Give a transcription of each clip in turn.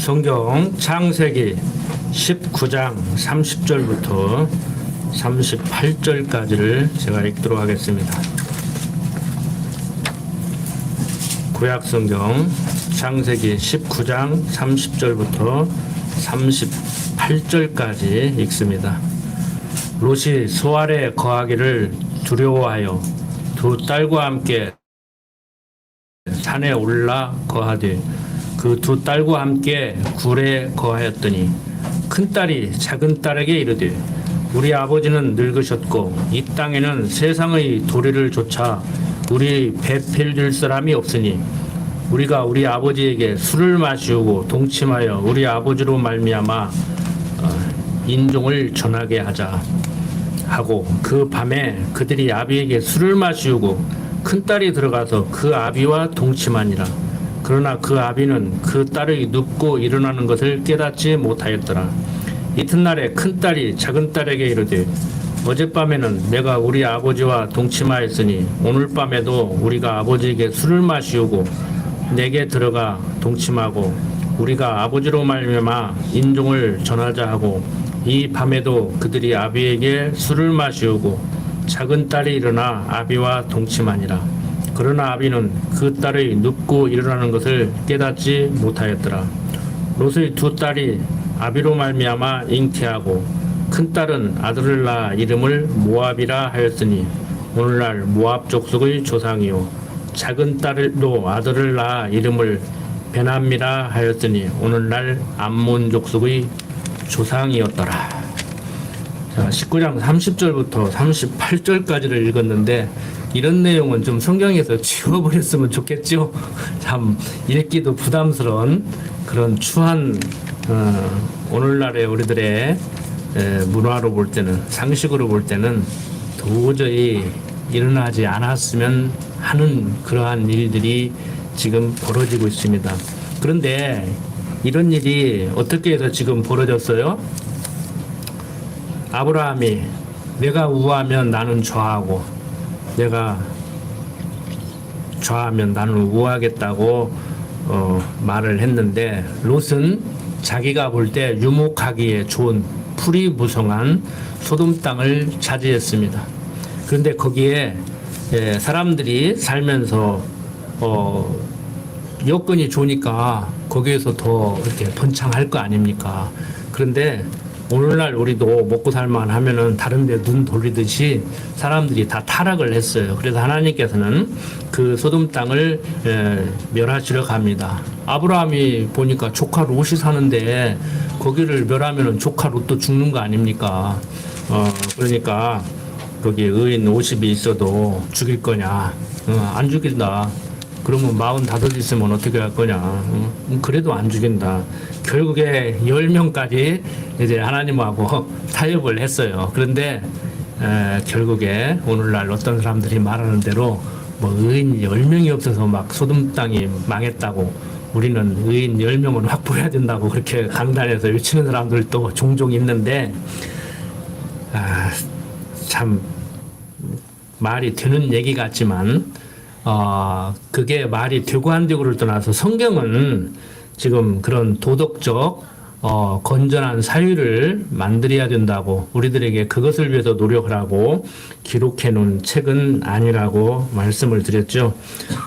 성경 창세기 19장 30절부터 38절까지를 제가 읽도록 하겠습니다. 구약성경 창세기 19장 30절부터 38절까지 읽습니다. 롯이 소알에 거하기를 두려워하여 두 딸과 함께 산에 올라 거하되 그 두 딸과 함께 굴에 거하였더니 큰 딸이 작은 딸에게 이르되 우리 아버지는 늙으셨고 이 땅에는 세상의 도리를 조차 우리 배필 사람이 없으니 우리가 우리 아버지에게 술을 마시우고 동침하여 우리 아버지로 말미암아 인종을 전하게 하자 하고 그 밤에 그들이 아비에게 술을 마시우고 큰 딸이 들어가서 그 아비와 동침하니라. 그러나 그 아비는 그 딸의 눕고 일어나는 것을 깨닫지 못하였더라. 이튿날에 큰 딸이 작은 딸에게 이르되 어젯밤에는 내가 우리 아버지와 동침하였으니 오늘 밤에도 우리가 아버지에게 술을 마시우고 내게 들어가 동침하고 우리가 아버지로 말미암아 인종을 전하자 하고 이 밤에도 그들이 아비에게 술을 마시우고 작은 딸이 일어나 아비와 동침하니라. 그러나 아비는 그 딸의 눕고 일어나는 것을 깨닫지 못하였더라. 롯의 두 딸이 아비로 말미암아 잉태하고 큰 딸은 아들을 낳아 이름을 모압이라 하였으니 오늘날 모압 족속의 조상이요 작은 딸도 아들을 낳아 이름을 베남이라 하였으니 오늘날 암몬 족속의 조상이었더라. 자, 19장 30절부터 38절까지를 읽었는데 이런 내용은 좀 성경에서 지워버렸으면 좋겠죠. 참 읽기도 부담스러운 그런 추한 오늘날의 우리들의 문화로 볼 때는 상식으로 볼 때는 도저히 일어나지 않았으면 하는 그러한 일들이 지금 벌어지고 있습니다. 그런데 이런 일이 어떻게 해서 지금 벌어졌어요? 아브라함이 내가 우하면 나는 좌하고 내가 좌하면 나는 우하겠다고 말을 했는데 롯은 자기가 볼 때 유목하기에 좋은 풀이 무성한 소돔 땅을 차지했습니다. 그런데 거기에 사람들이 살면서 여건이 좋으니까 거기에서 더 이렇게 번창할 거 아닙니까? 그런데 오늘날 우리도 먹고 살만 하면은 다른 데 눈 돌리듯이 사람들이 다 타락을 했어요. 그래서 하나님께서는 그 소돔 땅을 멸하시러 갑니다. 아브라함이 보니까 조카 롯이 사는데 거기를 멸하면은 조카 롯도 죽는 거 아닙니까? 그러니까 거기 의인 50이 있어도 죽일 거냐? 안 죽인다. 그러면 45 있으면 어떻게 할 거냐? 그래도 안 죽인다. 결국에 10명까지 이제 하나님하고 타협을 했어요. 그런데 결국에 오늘날 어떤 사람들이 말하는 대로 뭐 의인 10명이 없어서 막 소돔 땅이 망했다고 우리는 의인 10명은 확보해야 된다고 그렇게 강단에서 외치는 사람들도 종종 있는데 참 말이 되는 얘기 같지만 그게 말이 되고 안 되고를 떠나서 성경은 지금 그런 도덕적 건전한 사유를 만들어야 된다고 우리들에게 그것을 위해서 노력을 하고 기록해 놓은 책은 아니라고 말씀을 드렸죠.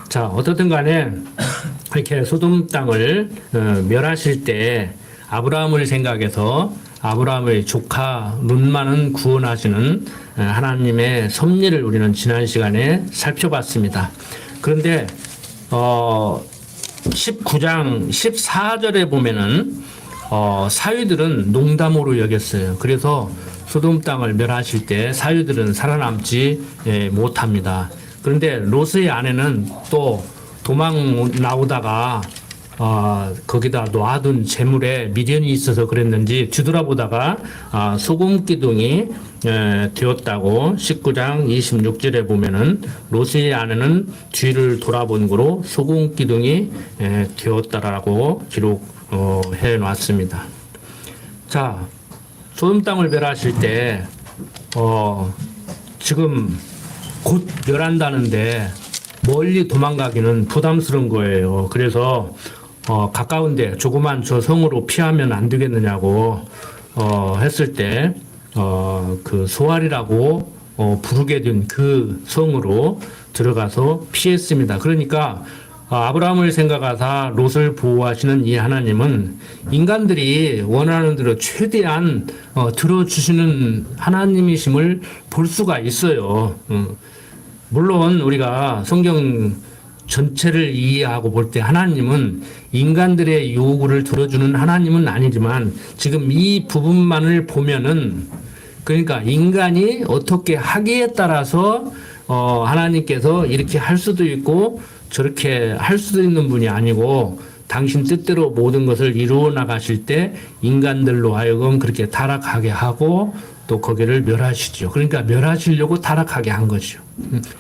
자, 어떻든 간에 이렇게 소돔 땅을 멸하실 때 아브라함을 생각해서 아브라함의 조카 롯만은 구원하시는 하나님의 섭리를 우리는 지난 시간에 살펴봤습니다. 그런데 19장 14절에 보면은 사위들은 농담으로 여겼어요. 그래서 소돔 땅을 멸하실 때 사위들은 살아남지 못합니다. 그런데 롯의 아내는 또 도망 나오다가 거기다 놔둔 재물에 미련이 있어서 그랬는지 뒤돌아보다가 소금 기둥이 되었다고 19장 26절에 보면은 롯의 아내는 뒤를 돌아본 거로 소금 기둥이 되었다라고 기록해 놨습니다. 자, 소돔 땅을 멸하실 때 지금 곧 멸한다는데 멀리 도망가기는 부담스러운 거예요. 그래서 가까운데 조그만 저 성으로 피하면 안 되겠느냐고 했을 때 그 소알이라고 부르게 된 그 성으로 들어가서 피했습니다. 그러니까 아브라함을 생각하사 롯을 보호하시는 이 하나님은 인간들이 원하는 대로 최대한 들어주시는 하나님이심을 볼 수가 있어요. 물론 우리가 성경 전체를 이해하고 볼 때 하나님은 인간들의 요구를 들어주는 하나님은 아니지만 지금 이 부분만을 보면은 그러니까 인간이 어떻게 하기에 따라서 하나님께서 이렇게 할 수도 있고 저렇게 할 수도 있는 분이 아니고 당신 뜻대로 모든 것을 이루어 나가실 때 인간들로 하여금 그렇게 타락하게 하고 또 거기를 멸하시죠. 그러니까 멸하시려고 타락하게 한 거죠.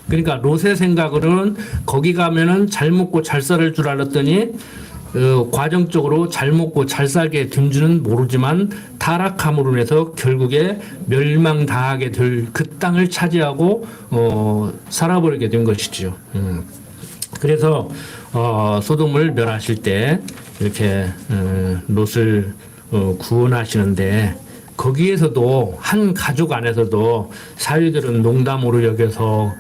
그러니까 롯의 생각으로는 거기 가면은 잘 먹고 잘 살 줄 알았더니 과정적으로 잘 먹고 잘 살게 된 줄은 모르지만 타락함으로 인해서 결국에 멸망당하게 될 그 땅을 차지하고 살아버리게 된 것이죠. 그래서 소돔을 멸하실 때 이렇게 롯을 구원하시는데 거기에서도 한 가족 안에서도 사위들은 농담으로 여겨서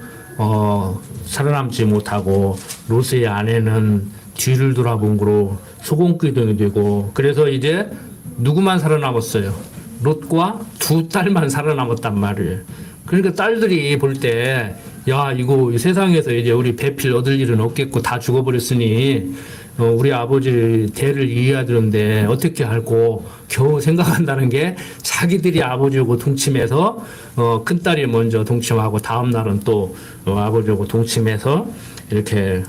살아남지 못하고 롯의 아내는 뒤를 돌아본 거로 소금기둥이 되고 그래서 이제 누구만 살아남았어요? 롯과 두 딸만 살아남았단 말이에요. 그러니까 딸들이 볼 때 야 이거 세상에서 이제 우리 배필 얻을 일은 없겠고 다 죽어버렸으니 우리 아버지 대를 이어야 되는데 어떻게 할고 겨우 생각한다는 게 자기들이 아버지하고 동침해서 큰딸이 먼저 동침하고 다음 날은 또 아버지하고 동침해서 이렇게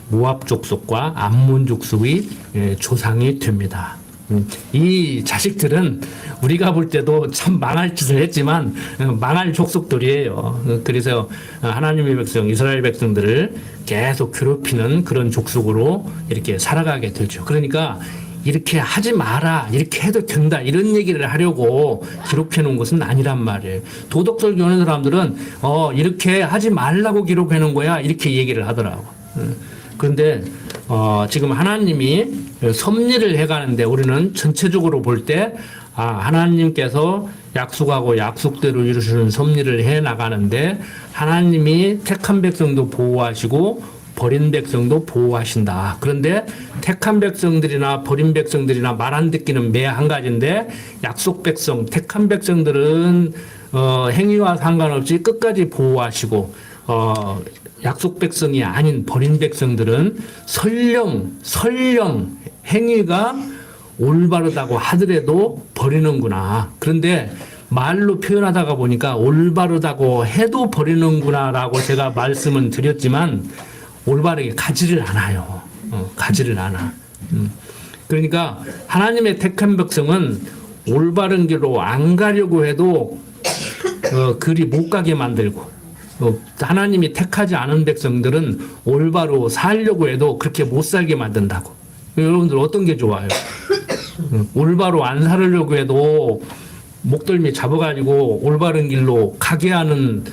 모압 족속과 암몬 족속의 조상이 됩니다. 이 자식들은 우리가 볼 때도 참 망할 짓을 했지만 망할 족속들이에요. 그래서 하나님의 백성, 이스라엘 백성들을 계속 괴롭히는 그런 족속으로 이렇게 살아가게 되죠. 그러니까 이렇게 하지 마라, 이렇게 해도 된다, 이런 얘기를 하려고 기록해 놓은 것은 아니란 말이에요. 도덕설 교하는 사람들은 이렇게 하지 말라고 기록해 놓은 거야, 이렇게 얘기를 하더라고. 그런데 지금 하나님이 섭리를 해가는데 우리는 전체적으로 볼 때 하나님께서 약속하고 약속대로 이루시는 섭리를 해 나가는데 하나님이 택한 백성도 보호하시고 버린 백성도 보호하신다. 그런데 택한 백성들이나 버린 백성들이나 말 안 듣기는 매 한 가지인데 약속 백성, 택한 백성들은 행위와 상관없이 끝까지 보호하시고 약속 백성이 아닌 버린 백성들은 설령 행위가 올바르다고 하더라도 버리는구나. 그런데 말로 표현하다가 보니까 올바르다고 해도 버리는구나라고 제가 말씀은 드렸지만 올바르게 가지를 않아요. 가지를 않아. 그러니까 하나님의 택한 백성은 올바른 길로 안 가려고 해도 그리 못 가게 만들고 하나님이 택하지 않은 백성들은 올바로 살려고 해도 그렇게 못 살게 만든다고. 여러분들 어떤 게 좋아요? 올바로 안 살려고 해도 목덜미 잡아가지고 올바른 길로 가게 하는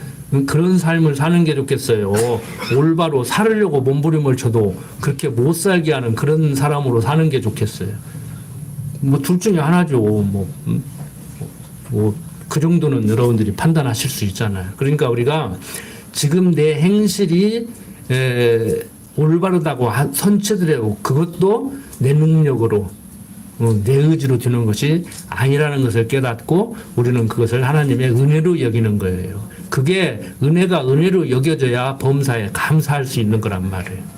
그런 삶을 사는 게 좋겠어요. 올바로 살으려고 몸부림을 쳐도 그렇게 못 살게 하는 그런 사람으로 사는 게 좋겠어요. 뭐 둘 중에 하나죠. 그 정도는 여러분들이 판단하실 수 있잖아요. 그러니까 우리가 지금 내 행실이 올바르다고 선체들하고 그것도 내 능력으로 내 의지로 되는 것이 아니라는 것을 깨닫고 우리는 그것을 하나님의 은혜로 여기는 거예요. 그게 은혜가 은혜로 여겨져야 범사에 감사할 수 있는 거란 말이에요.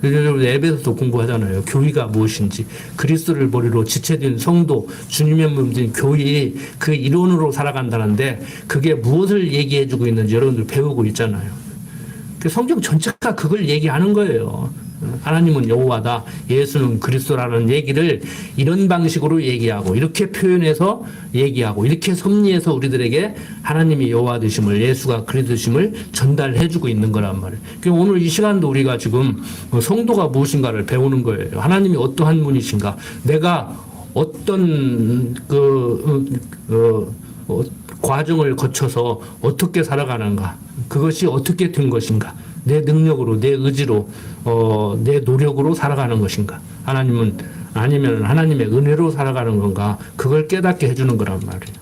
에베소서 공부하잖아요. 교회가 무엇인지 그리스도를 머리로 지체된 성도 주님의 몸된 교회 그 이론으로 살아간다는데 그게 무엇을 얘기해주고 있는지 여러분들 배우고 있잖아요. 성경 전체가 그걸 얘기하는 거예요. 하나님은 여호와다, 예수는 그리스도라는 얘기를 이런 방식으로 얘기하고 이렇게 표현해서 얘기하고 이렇게 섭리해서 우리들에게 하나님이 여호와 되심을, 예수가 그리스도 되심을 전달해주고 있는 거란 말이에요. 그러니까 오늘 이 시간도 우리가 지금 성도가 무엇인가를 배우는 거예요. 하나님이 어떠한 분이신가, 내가 어떤 과정을 거쳐서 어떻게 살아가는가, 그것이 어떻게 된 것인가, 내 능력으로, 내 의지로, 내 노력으로 살아가는 것인가? 하나님은 아니면 하나님의 은혜로 살아가는 건가? 그걸 깨닫게 해주는 거란 말이에요.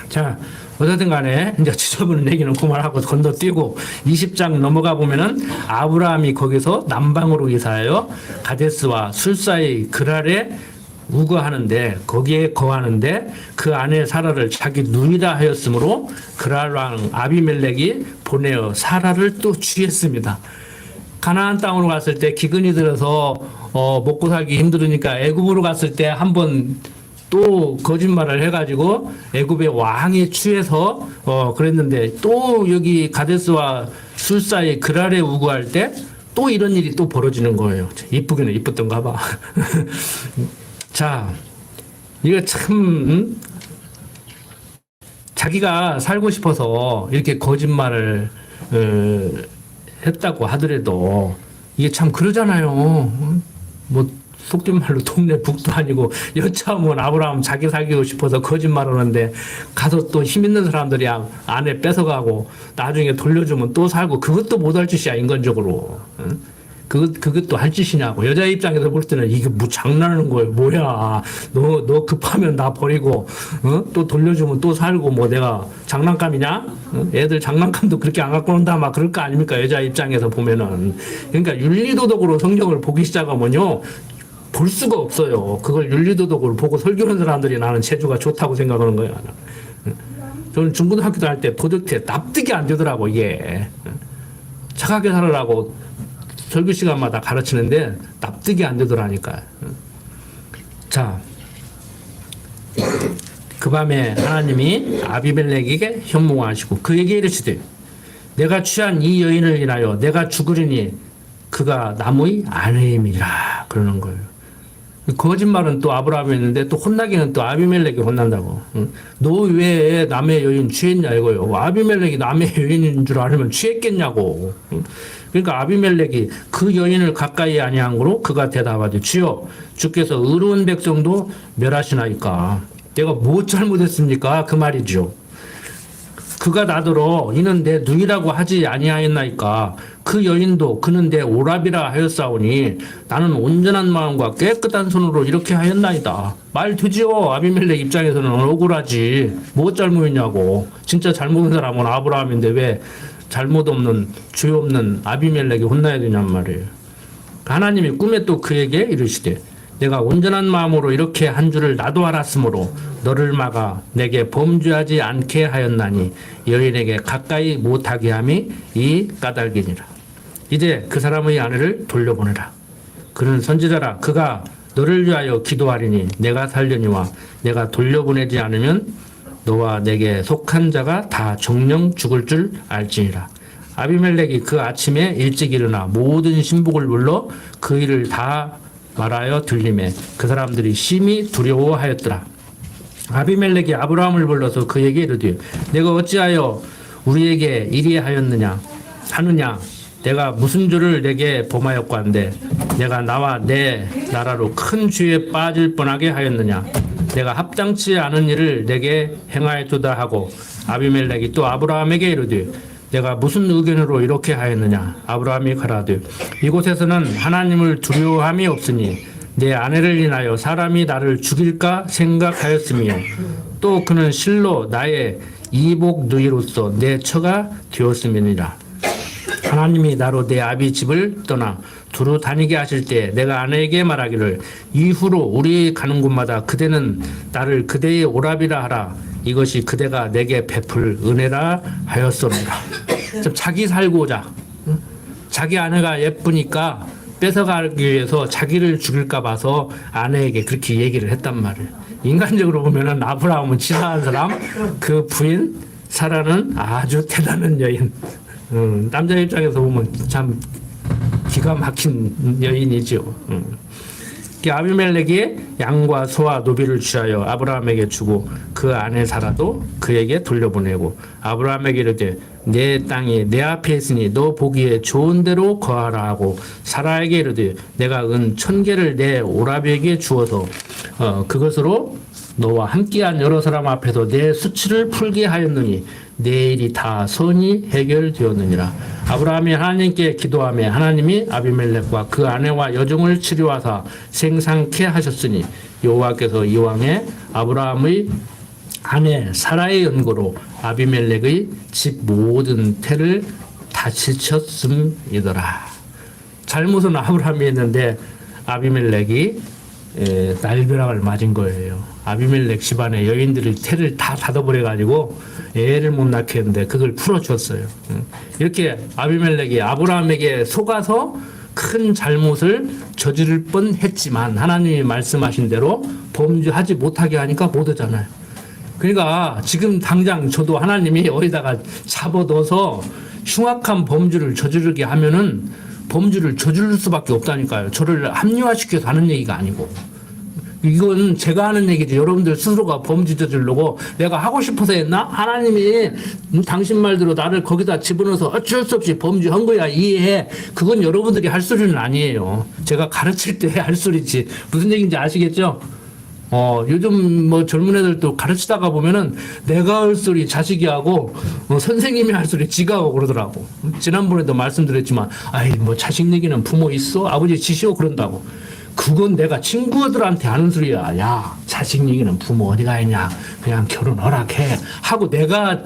자, 어쨌든 간에 이제 지저분한 얘기는 그만하고 건너뛰고 20장 넘어가 보면은 아브라함이 거기서 남방으로 이사하여 가데스와 술사의 그랄에 우거하는데 거기에 거하는데 그 아내 사라를 자기 누이라 하였으므로 그랄 왕 아비멜렉이 보내어 사라를 또 취했습니다. 가나안 땅으로 갔을 때 기근이 들어서 먹고 살기 힘들으니까 애굽으로 갔을 때 한번 또 거짓말을 해가지고 애굽의 왕에 취해서 그랬는데 또 여기 가데스와 술사의 그랄에 우거할 때 또 이런 일이 또 벌어지는 거예요. 이쁘기는 이쁘던가 봐. 자, 이거 참 자기가 살고 싶어서 이렇게 거짓말을 했다고 하더라도 이게 참 그러잖아요. 뭐 속된 말로 동네 북도 아니고 여차하면 아브라함 자기 살기고 싶어서 거짓말을 하는데 가서 또 힘 있는 사람들이 아내 뺏어가고 나중에 돌려주면 또 살고 그것도 못할 짓이야 인간적으로. 그것도 할 짓이냐고. 여자 입장에서 볼 때는 이게 뭐 장난하는 거예요. 뭐야. 너 급하면 나 버리고, 또 돌려주면 또 살고, 뭐 내가 장난감이냐? 애들 장난감도 그렇게 안 갖고 온다, 막 그럴 거 아닙니까? 여자 입장에서 보면은. 그러니까 윤리도덕으로 성경을 보기 시작하면요. 볼 수가 없어요. 그걸 윤리도덕으로 보고 설교하는 사람들이 나는 제주가 좋다고 생각하는 거예요. 저는 중고등학교 다닐 때 도덕태 납득이 안 되더라고, 이게. 착하게 살으라고 설교 시간마다 가르치는데 납득이 안 되더라니까. 자, 그 밤에 하나님이 아비멜렉에게 현몽하시고 그에게 이르시되 내가 취한 이 여인을 인하여 내가 죽으리니 그가 나무의 아내임이라 그러는 거예요. 거짓말은 또 아브라함이 했는데 또 혼나기는 또 아비멜렉이 혼난다고. 너 왜 남의 여인 취했냐 이거요. 아비멜렉이 남의 여인인 줄 알면 취했겠냐고. 그러니까 아비멜렉이 그 여인을 가까이 아니한 거로 그가 대답하되 주여 주께서 의로운 백성도 멸하시나이까. 내가 뭐 잘못했습니까? 그 말이죠. 그가 나더러 이는 내 누이라고 하지 아니하였나이까. 그 여인도 그는 내 오랍이라 하였사오니 나는 온전한 마음과 깨끗한 손으로 이렇게 하였나이다. 말 되지요. 아비멜렉 입장에서는 억울하지. 뭐 잘못했냐고. 진짜 잘못한 사람은 아브라함인데 왜 잘못 없는 죄 없는 아비멜렉이 혼나야 되냔 말이에요. 하나님이 꿈에 또 그에게 이르시되 내가 온전한 마음으로 이렇게 한 줄을 나도 알았으므로 너를 막아 내게 범죄하지 않게 하였나니 여인에게 가까이 못하게 함이 이 까닭이니라. 이제 그 사람의 아내를 돌려보내라. 그는 선지자라. 그가 너를 위하여 기도하리니 내가 살려니와 내가 돌려보내지 않으면 너와 내게 속한 자가 다 정령 죽을 줄 알지니라. 아비멜렉이 그 아침에 일찍 일어나 모든 신복을 불러 그 일을 다 말하여 들리매 그 사람들이 심히 두려워하였더라. 아비멜렉이 아브라함을 불러서 그에게 이르되 내가 어찌하여 우리에게 이리 하였느냐 하느냐. 내가 무슨 죄를 내게 범하였건대 내가 나와 내 나라로 큰 죄에 빠질 뻔하게 하였느냐. 내가 합당치 않은 일을 내게 행하였도다 하고 아비멜렉이 또 아브라함에게 이르되 내가 무슨 의견으로 이렇게 하였느냐. 아브라함이 가라되 이곳에서는 하나님을 두려워함이 없으니 내 아내를 인하여 사람이 나를 죽일까 생각하였으며 또 그는 실로 나의 이복 누이로서 내 처가 되었음이니라. 하나님이 나로 내 아비 집을 떠나 두루 다니게 하실 때 내가 아내에게 말하기를 이후로 우리 가는 곳마다 그대는 나를 그대의 오랍이라 하라. 이것이 그대가 내게 베풀 은혜라 하였소이다. 자기 살고자 자기 아내가 예쁘니까 뺏어가기 위해서 자기를 죽일까 봐서 아내에게 그렇게 얘기를 했단 말이에요. 인간적으로 보면은 아브라함은 치사한 사람, 그 부인 사라는 아주 대단한 여인. 남자 입장에서 보면 참 기가 막힌 여인이죠. 아비멜렉이 양과 소와 노비를 취하여 아브라함에게 주고 그 아내 사라도 그에게 돌려보내고 아브라함에게 이르되 내 땅이 내 앞에 있으니 너 보기에 좋은 대로 거하라 하고 사라에게 이르되 내가 은 1000개를 내 오라비에게 주어서 그것으로 너와 함께한 여러 사람 앞에서 내 수치를 풀게 하였느니 내 일이 다 선이 해결되었느니라. 아브라함이 하나님께 기도하며 하나님이 아비멜렉과 그 아내와 여종을 치료하사 생상케 하셨으니 여호와께서 이왕에 아브라함의 아내 사라의 연고로 아비멜렉의 집 모든 태를 다치셨음이더라. 잘못은 아브라함이 했는데 아비멜렉이 날벼락을 맞은 거예요. 아비멜렉 집안의 여인들이 태를 다 닫아버려가지고 애를 못 낳게 했는데 그걸 풀어줬어요. 이렇게 아비멜렉이 아브라함에게 속아서 큰 잘못을 저지를 뻔했지만 하나님이 말씀하신 대로 범죄하지 못하게 하니까 못 하잖아요. 그러니까 지금 당장 저도 하나님이 어디다가 잡아넣어서 흉악한 범죄를 저지르게 하면은 범죄를 저지를 수밖에 없다니까요. 저를 합리화시켜서 하는 얘기가 아니고. 이건 제가 하는 얘기지. 여러분들 스스로가 범죄 저지르려고 내가 하고 싶어서 했나? 하나님이 당신 말대로 나를 거기다 집어넣어서 어쩔 수 없이 범죄한 거야. 이해해. 그건 여러분들이 할 소리는 아니에요. 제가 가르칠 때 할 소리지. 무슨 얘기인지 아시겠죠? 요즘 뭐 젊은 애들도 가르치다가 보면은 내가 할 소리 자식이 하고 선생님이 할 소리 지가 하고 그러더라고. 지난번에도 말씀드렸지만 아이 뭐 자식 얘기는 부모 있어? 아버지 지시오 그런다고. 그건 내가 친구들한테 하는 소리야. 야 자식 얘기는 부모 어디가 있냐. 그냥 결혼 허락해 하고 내가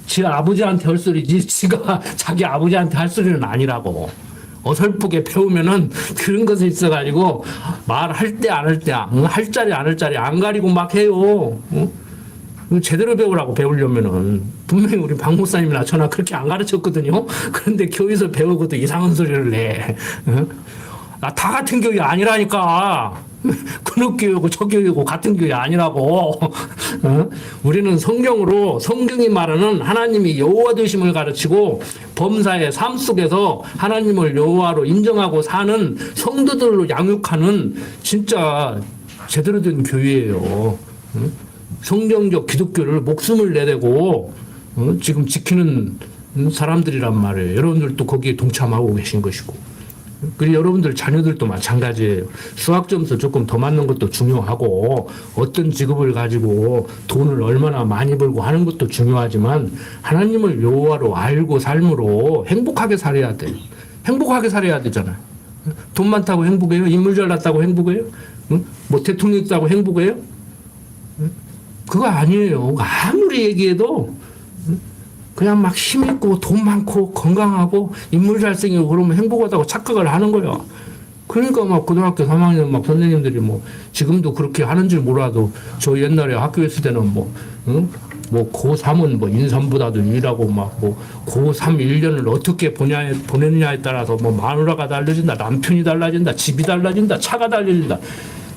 지 아버지한테 할 소리지 지가 자기 아버지한테 할 소리는 아니라고. 어설프게 배우면은 그런 것이 있어가지고 말할 때 안 할 때 할 자리 안 할 자리 안 가리고 막 해요. 제대로 배우라고 배우려면은 분명히 우리 박 목사님이나 저나 그렇게 안 가르쳤거든요. 그런데 교회에서 배우고도 이상한 소리를 내. 나 다 같은 교회 아니라니까. 그놈 교회고 저 교회고 같은 교회 아니라고. 우리는 성경으로 성경이 말하는 하나님이 여호와 되심을 가르치고 범사의 삶 속에서 하나님을 여호와로 인정하고 사는 성도들로 양육하는 진짜 제대로 된 교회예요. 성경적 기독교를 목숨을 내대고 지금 지키는 사람들이란 말이에요. 여러분들도 거기에 동참하고 계신 것이고. 그리고 여러분들 자녀들도 마찬가지예요. 수학 점수 조금 더 맞는 것도 중요하고 어떤 직업을 가지고 돈을 얼마나 많이 벌고 하는 것도 중요하지만 하나님을 여호와로 알고 삶으로 행복하게 살아야 돼. 행복하게 살아야 되잖아요. 돈 많다고 행복해요? 인물 잘났다고 행복해요? 뭐 대통령 있다고 행복해요? 그거 아니에요. 아무리 얘기해도 그냥 막 힘있고 돈 많고 건강하고 인물 잘생기고 그러면 행복하다고 착각을 하는 거예요. 그러니까 막 고등학교 3학년 막 선생님들이 뭐 지금도 그렇게 하는 줄 몰라도 저 옛날에 학교에 있을 때는 뭐 고3은 뭐 인삼보다도 일하고 막 뭐 고3 1년을 어떻게 보내느냐에 따라서 뭐 마누라가 달라진다, 남편이 달라진다, 집이 달라진다, 차가 달라진다.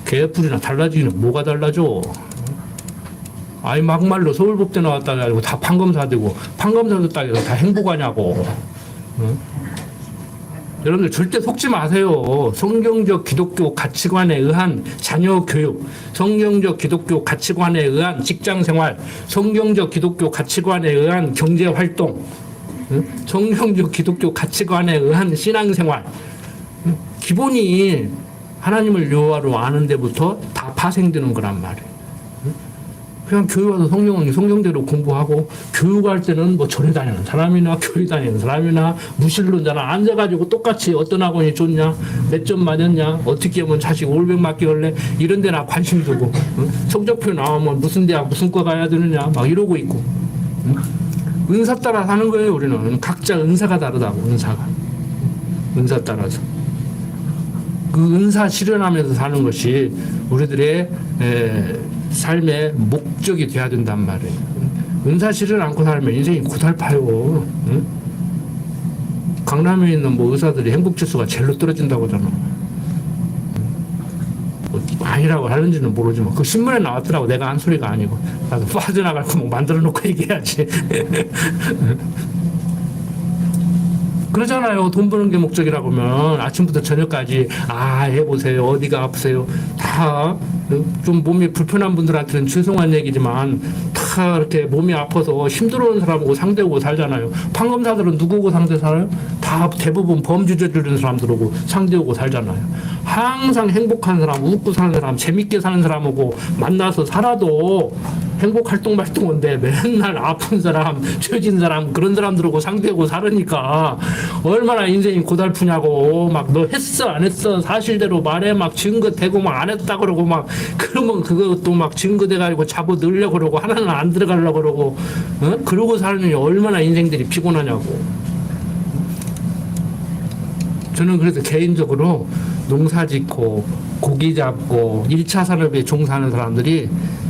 개뿔이나 달라지기는 뭐가 달라져? 아이 막말로 서울법대 나왔다 가지고 다 판검사 되고 판검사도 따져서 다 행복하냐고. 응? 여러분들 절대 속지 마세요. 성경적 기독교 가치관에 의한 자녀 교육, 성경적 기독교 가치관에 의한 직장 생활, 성경적 기독교 가치관에 의한 경제 활동, 응? 성경적 기독교 가치관에 의한 신앙 생활. 응? 기본이 하나님을 여호와로 아는 데부터 다 파생되는 거란 말이에요. 그냥 교회 와서 성경대로 공부하고 교육할 때는 뭐 절에 다니는 사람이나 교회 다니는 사람이나 무신론자나 앉아가지고 똑같이 어떤 학원이 좋냐, 몇 점 맞았냐, 어떻게 하면 자식 올백 맞게 할래 이런 데나 관심 두고 성적표 나오면 무슨 대학 무슨 과 가야 되느냐 막 이러고 있고. 은사 따라 사는 거예요. 우리는 각자 은사가 다르다고. 은사 따라서 그 은사 실현하면서 사는 것이 우리들의 삶의 목적이 돼야 된단 말이에요. 은사 실현 않고 살면 인생이 고달파요. 응? 강남에 있는 뭐 의사들이 행복 지수가 제일로 떨어진다고 하잖아. 뭐 아니라고 하는지는 모르지만 그 신문에 나왔더라고. 내가 한 소리가 아니고. 나도 빠져나갈 거 뭐 만들어 놓고 얘기해야지. 그러잖아요. 돈 버는 게 목적이라고 하면 아침부터 저녁까지 해보세요. 어디가 아프세요. 다 좀 몸이 불편한 분들한테는 죄송한 얘기지만 다 이렇게 몸이 아파서 힘들어하는 사람하고 상대하고 살잖아요. 판검사들은 누구하고 상대 살아요? 다 대부분 범죄 저지르는 사람들하고 상대하고 살잖아요. 항상 행복한 사람, 웃고 사는 사람, 재밌게 사는 사람하고 만나서 살아도 행복활동발동인데 맨날 아픈 사람, 죄진 사람, 그런 사람들하고 상대하고 살으니까 얼마나 인생이 고달프냐고. 막 너 했어 안 했어 사실대로 말해, 막 증거 대고 막 안 했다 그러고 막 그러면 그것도 막 증거돼 가지고 잡아 넣으려고 그러고 하나는 안 들어가려고 그러고 그러고 살면 얼마나 인생들이 피곤하냐고. 저는 그래서 개인적으로 농사 짓고 고기 잡고 1차 산업에 종사하는 사람들이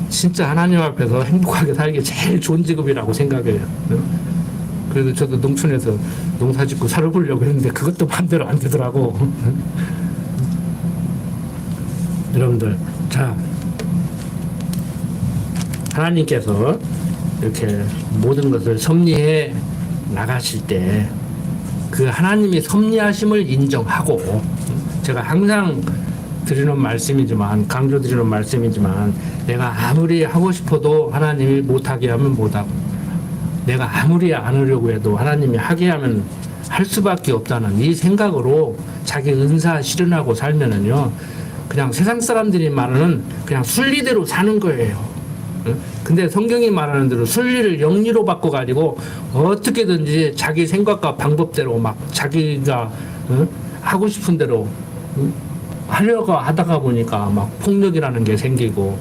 진짜 하나님 앞에서 행복하게 살기 제일 좋은 직업이라고 생각해요. 그래서 저도 농촌에서 농사 짓고 살아보려고 했는데 그것도 반대로 안 되더라고. 여러분들, 자, 하나님께서 이렇게 모든 것을 섭리해 나가실 때 그 하나님이 섭리하심을 인정하고, 제가 항상 드리는 말씀이지만, 강조드리는 말씀이지만, 내가 아무리 하고 싶어도 하나님이 못하게 하면 못하고, 내가 아무리 안 하려고 해도 하나님이 하게 하면 할 수밖에 없다는 이 생각으로 자기 은사 실현하고 살면은요, 그냥 세상 사람들이 말하는 그냥 순리대로 사는 거예요. 근데 성경이 말하는 대로 순리를 영리로 바꿔가지고 어떻게든지 자기 생각과 방법대로 막 자기가 하고 싶은 대로 하려고 하다가 보니까 막 폭력이라는 게 생기고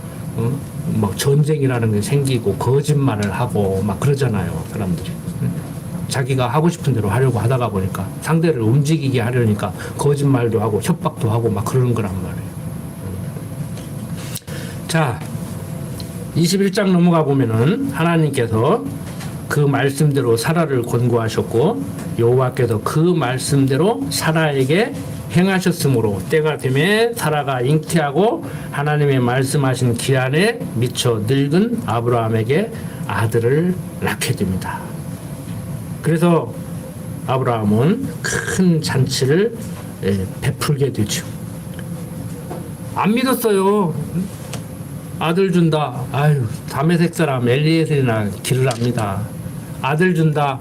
막 전쟁이라는 게 생기고 거짓말을 하고 막 그러잖아요, 사람들이. 자기가 하고 싶은 대로 하려고 하다가 보니까 상대를 움직이게 하려니까 거짓말도 하고 협박도 하고 막 그러는 거란 말이에요. 자, 21장 넘어가 보면은 하나님께서 그 말씀대로 사라를 권고하셨고 여호와께서 그 말씀대로 사라에게 행하셨으므로 때가 되매 사라가 잉태하고 하나님의 말씀하신 기한에 미쳐 늙은 아브라함에게 아들을 낳게 됩니다. 그래서 아브라함은 큰 잔치를 베풀게 되죠. 안 믿었어요. 아들 준다. 아유, 다메섹 사람 엘리에셀이나 길을 압니다. 아들 준다.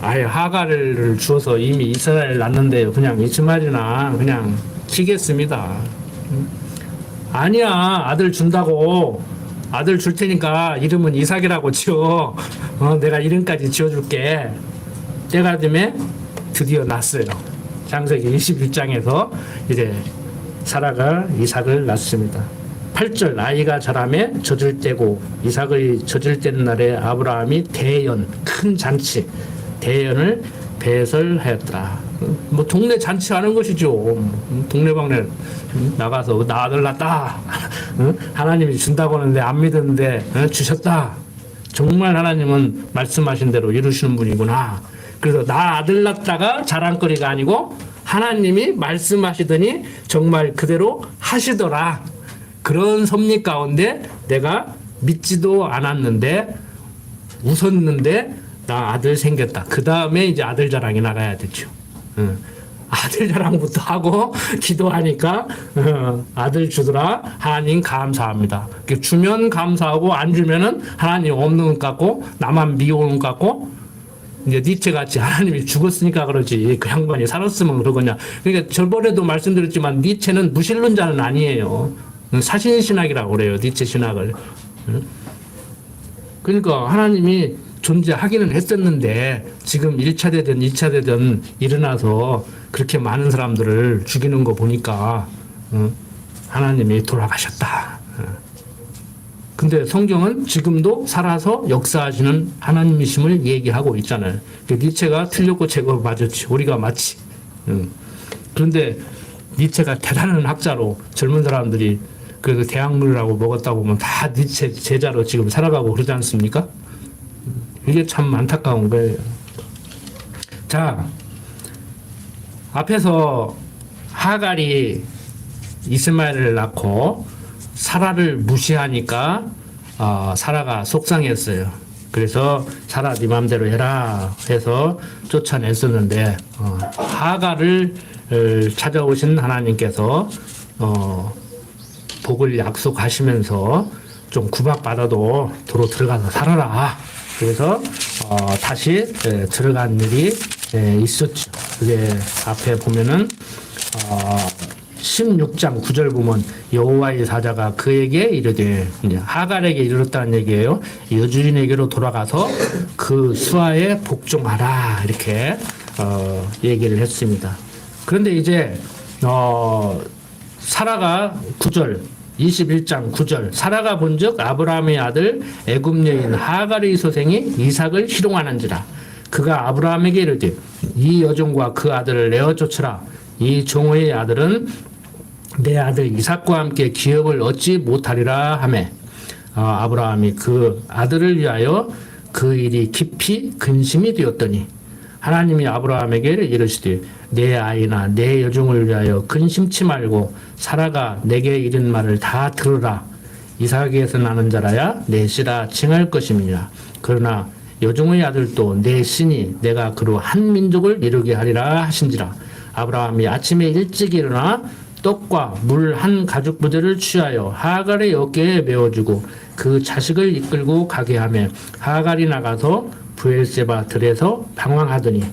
아예 하갈을 주어서 이미 이스라엘 낳는데 그냥 이스마엘이나 그냥 키겠습니다. 아니야, 아들 준다고. 아들 줄 테니까 이름은 이삭이라고 지어. 내가 이름까지 지어줄게. 때가 되면 드디어 낳았어요. 창세기 21장에서 이제 사라가 이삭을 낳습니다. 8절 아이가 자라매 젖을 때고 이삭의 젖을 때는 날에 아브라함이 대연 큰 잔치 대연을 배설하였더라. 뭐 동네 잔치하는 것이죠. 동네방네 나가서 나 아들 낳았다. 하나님이 준다고 하는데 안 믿었는데 주셨다. 정말 하나님은 말씀하신 대로 이루시는 분이구나. 그래서 나 아들 낳다가 자랑거리가 아니고 하나님이 말씀하시더니 정말 그대로 하시더라. 그런 섭리 가운데 내가 믿지도 않았는데 웃었는데 나 아들 생겼다. 그 다음에 이제 아들 자랑이 나가야 되죠. 아들 자랑부터 하고 기도하니까 아들 주더라. 하나님 감사합니다. 주면 감사하고 안 주면은 하나님 없는 것 같고 나만 미워하는 것 같고 이제 니체 같이 하나님이 죽었으니까 그러지 그 양반이 살았으면 그러거냐. 그러니까 저번에도 말씀드렸지만 니체는 무신론자는 아니에요. 사신신학이라고 그래요. 니체 신학을. 그러니까 하나님이 존재하기는 했었는데 지금 1차 되든 2차 되든 일어나서 그렇게 많은 사람들을 죽이는 거 보니까 하나님이 돌아가셨다. 근데 성경은 지금도 살아서 역사하시는 하나님이심을 얘기하고 있잖아요. 니체가 틀렸고 제가 맞았지. 우리가 맞지. 그런데 니체가 대단한 학자로 젊은 사람들이 그 대학물이라고 먹었다 보면 다 니체 제자로 지금 살아가고 그러지 않습니까? 이게 참 안타까운 거예요. 자, 앞에서 하갈이 이스마엘을 낳고 사라를 무시하니까 사라가 속상했어요. 그래서 사라 네 맘대로 해라 해서 쫓아냈었는데 하갈을 찾아오신 하나님께서 복을 약속하시면서 좀 구박받아도 도로 들어가서 살아라. 그래서 다시 들어간 일이 있었죠. 그게 앞에 보면은 16장 9절 보면 여호와의 사자가 그에게 이르되, 이제 하갈에게 이르렀다는 얘기예요. 여주인에게로 돌아가서 그 수하에 복종하라 이렇게 얘기를 했습니다. 그런데 이제 사라가 9절 21장 9절 사라가 본즉 아브라함의 아들 애굽 여인 하갈의 소생이 이삭을 희롱하는지라. 그가 아브라함에게 이르되 이 여종과 그 아들을 내어 쫓으라. 이 종의 아들은 내 아들 이삭과 함께 기업을 얻지 못하리라 하매 아브라함이 그 아들을 위하여 그 일이 깊이 근심이 되었더니 하나님이 아브라함에게 이르시되 내 아이나 내 여종을 위하여 근심치 말고 사라가 내게 이른 말을 다 들으라. 이삭에게서 나는 자라야 내 씨라 칭할 것임이니라. 그러나 여종의 아들도 내 신이 내가 그로 한 민족을 이루게 하리라 하신지라. 아브라함이 아침에 일찍 일어나 떡과 물 한 가죽 부대를 취하여 하갈의 어깨에 메어주고 그 자식을 이끌고 가게 하며 하갈이 나가서 브엘세바 들에서 방황하더니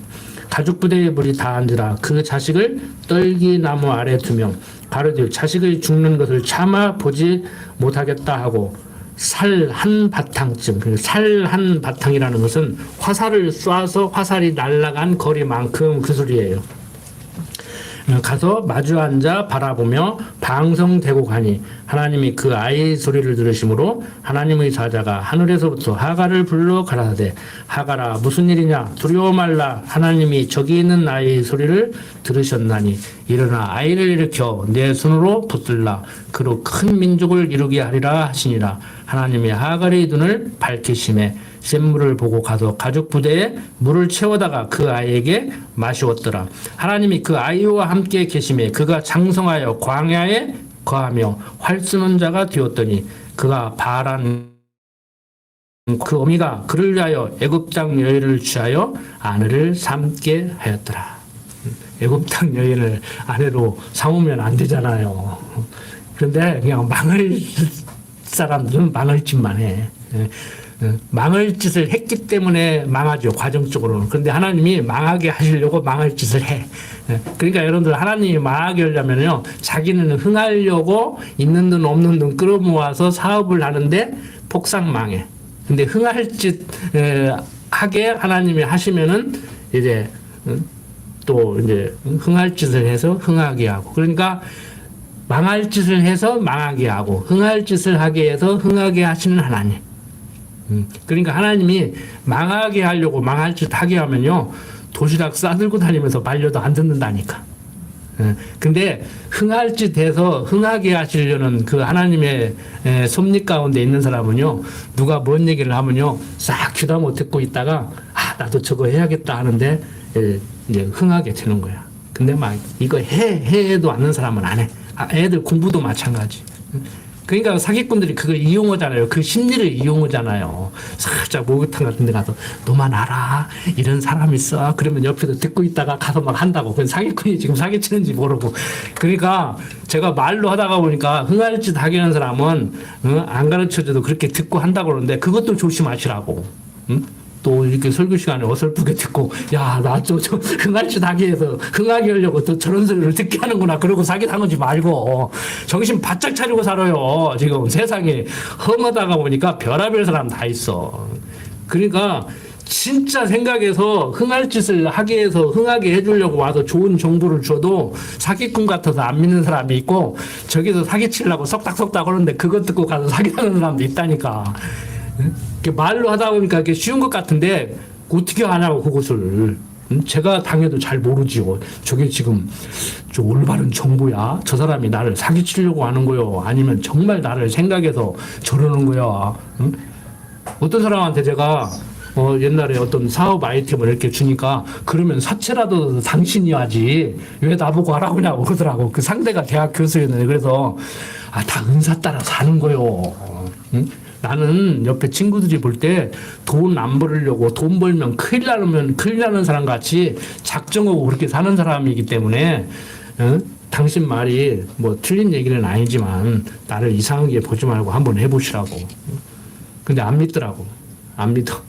가죽 부대에 물이 다한지라. 그 자식을 떨기 나무 아래 두며 가로되 자식의 죽는 것을 참아 보지 못하겠다 하고 살 한 바탕쯤, 살 한 바탕이라는 것은 화살을 쏴서 화살이 날아간 거리만큼 그 소리예요. 가서 마주 앉아 바라보며 방성되고 가니 하나님이 그 아이의 소리를 들으심으로 하나님의 사자가 하늘에서부터 하갈을 불러 가라사대 하갈아 무슨 일이냐 두려워 말라. 하나님이 저기 있는 아이의 소리를 들으셨나니 일어나 아이를 일으켜 내 손으로 붙들라. 그로 큰 민족을 이루게 하리라 하시니라. 하나님이 하갈의 눈을 밝히심에 샘물을 보고 가서 가죽 부대에 물을 채워다가 그 아이에게 마시웠더라. 하나님이 그 아이와 함께 계심에 그가 장성하여 광야에 거하며 활 쏘는 자가 되었더니 그가 바란 그 어미가 그를 위하여 애굽 땅 여인을 취하여 아내를 삼게 하였더라. 애굽 땅 여인을 아내로 삼으면 안 되잖아요. 그런데 그냥 망할 사람들은 망할 짓만 해. 망할 짓을 했기 때문에 망하죠, 과정적으로는. 그런데 하나님이 망하게 하시려고 망할 짓을 해. 그러니까 여러분들 하나님이 망하게 하려면요, 자기는 흥하려고 있는 돈 없는 돈 끌어모아서 사업을 하는데 폭삭 망해. 근데 흥할 짓 하게 하나님이 하시면은 이제 또 이제 흥할 짓을 해서 흥하게 하고, 그러니까 망할 짓을 해서 망하게 하고 흥할 짓을 하게 해서 흥하게 하시는 하나님. 그러니까 하나님이 망하게 하려고 망할 짓 하게 하면요, 도시락 싸들고 다니면서 말려도 안 듣는다니까. 근데 흥할 짓 해서 흥하게 하시려는 그 하나님의 섭리 가운데 있는 사람은요, 누가 뭔 얘기를 하면요 싹 귀담아 못 듣고 있다가 나도 저거 해야겠다 하는데 이제 흥하게 되는 거야. 근데 막 이거 해도 않는 사람은 안 해. 애들 공부도 마찬가지. 그러니까 사기꾼들이 그걸 이용하잖아요. 그 심리를 이용하잖아요. 살짝 목욕탕 같은 데 가서 너만 알아, 이런 사람 있어. 그러면 옆에서 듣고 있다가 가서 막 한다고. 그 사기꾼이 지금 사기치는지 모르고. 그러니까 제가 말로 하다가 보니까 흥할 짓 하게 하는 사람은 안 가르쳐줘도 그렇게 듣고 한다고 그러는데 그것도 조심하시라고. 또 이렇게 설교 시간에 어설프게 듣고, 야, 나 좀 흥할 짓 하게 해서 흥하게 하려고 또 저런 소리를 듣게 하는구나. 그러고 사기 당하지 말고 정신 바짝 차리고 살아요. 지금 세상에 험하다가 보니까 별의별 사람 다 있어. 그러니까 진짜 생각해서 흥할 짓을 하게 해서 흥하게 해주려고 와서 좋은 정보를 줘도 사기꾼 같아서 안 믿는 사람이 있고, 저기서 사기치려고 속닥속닥 하는데 그것 듣고 가서 사기하는 사람도 있다니까. 말로 하다 보니까 이게 쉬운 것 같은데 어떻게 하냐고 그것을. 제가 당해도 잘 모르지요. 저게 지금 저 올바른 정보야? 저 사람이 나를 사기치려고 하는 거요? 아니면 정말 나를 생각해서 저러는 거야? 어떤 사람한테 제가 옛날에 어떤 사업 아이템을 이렇게 주니까, 그러면 사채라도 당신이 하지 왜 나보고 하라고 하냐고 그러더라고. 그 상대가 대학 교수였는데. 그래서 다 은사 따라 사는 거요. 나는 옆에 친구들이 볼 때 돈 안 벌으려고, 돈 벌면 큰일 나는 사람 같이 작정하고 그렇게 사는 사람이기 때문에 당신 말이 뭐 틀린 얘기는 아니지만 나를 이상하게 보지 말고 한번 해보시라고. 근데 안 믿더라고. 안 믿어.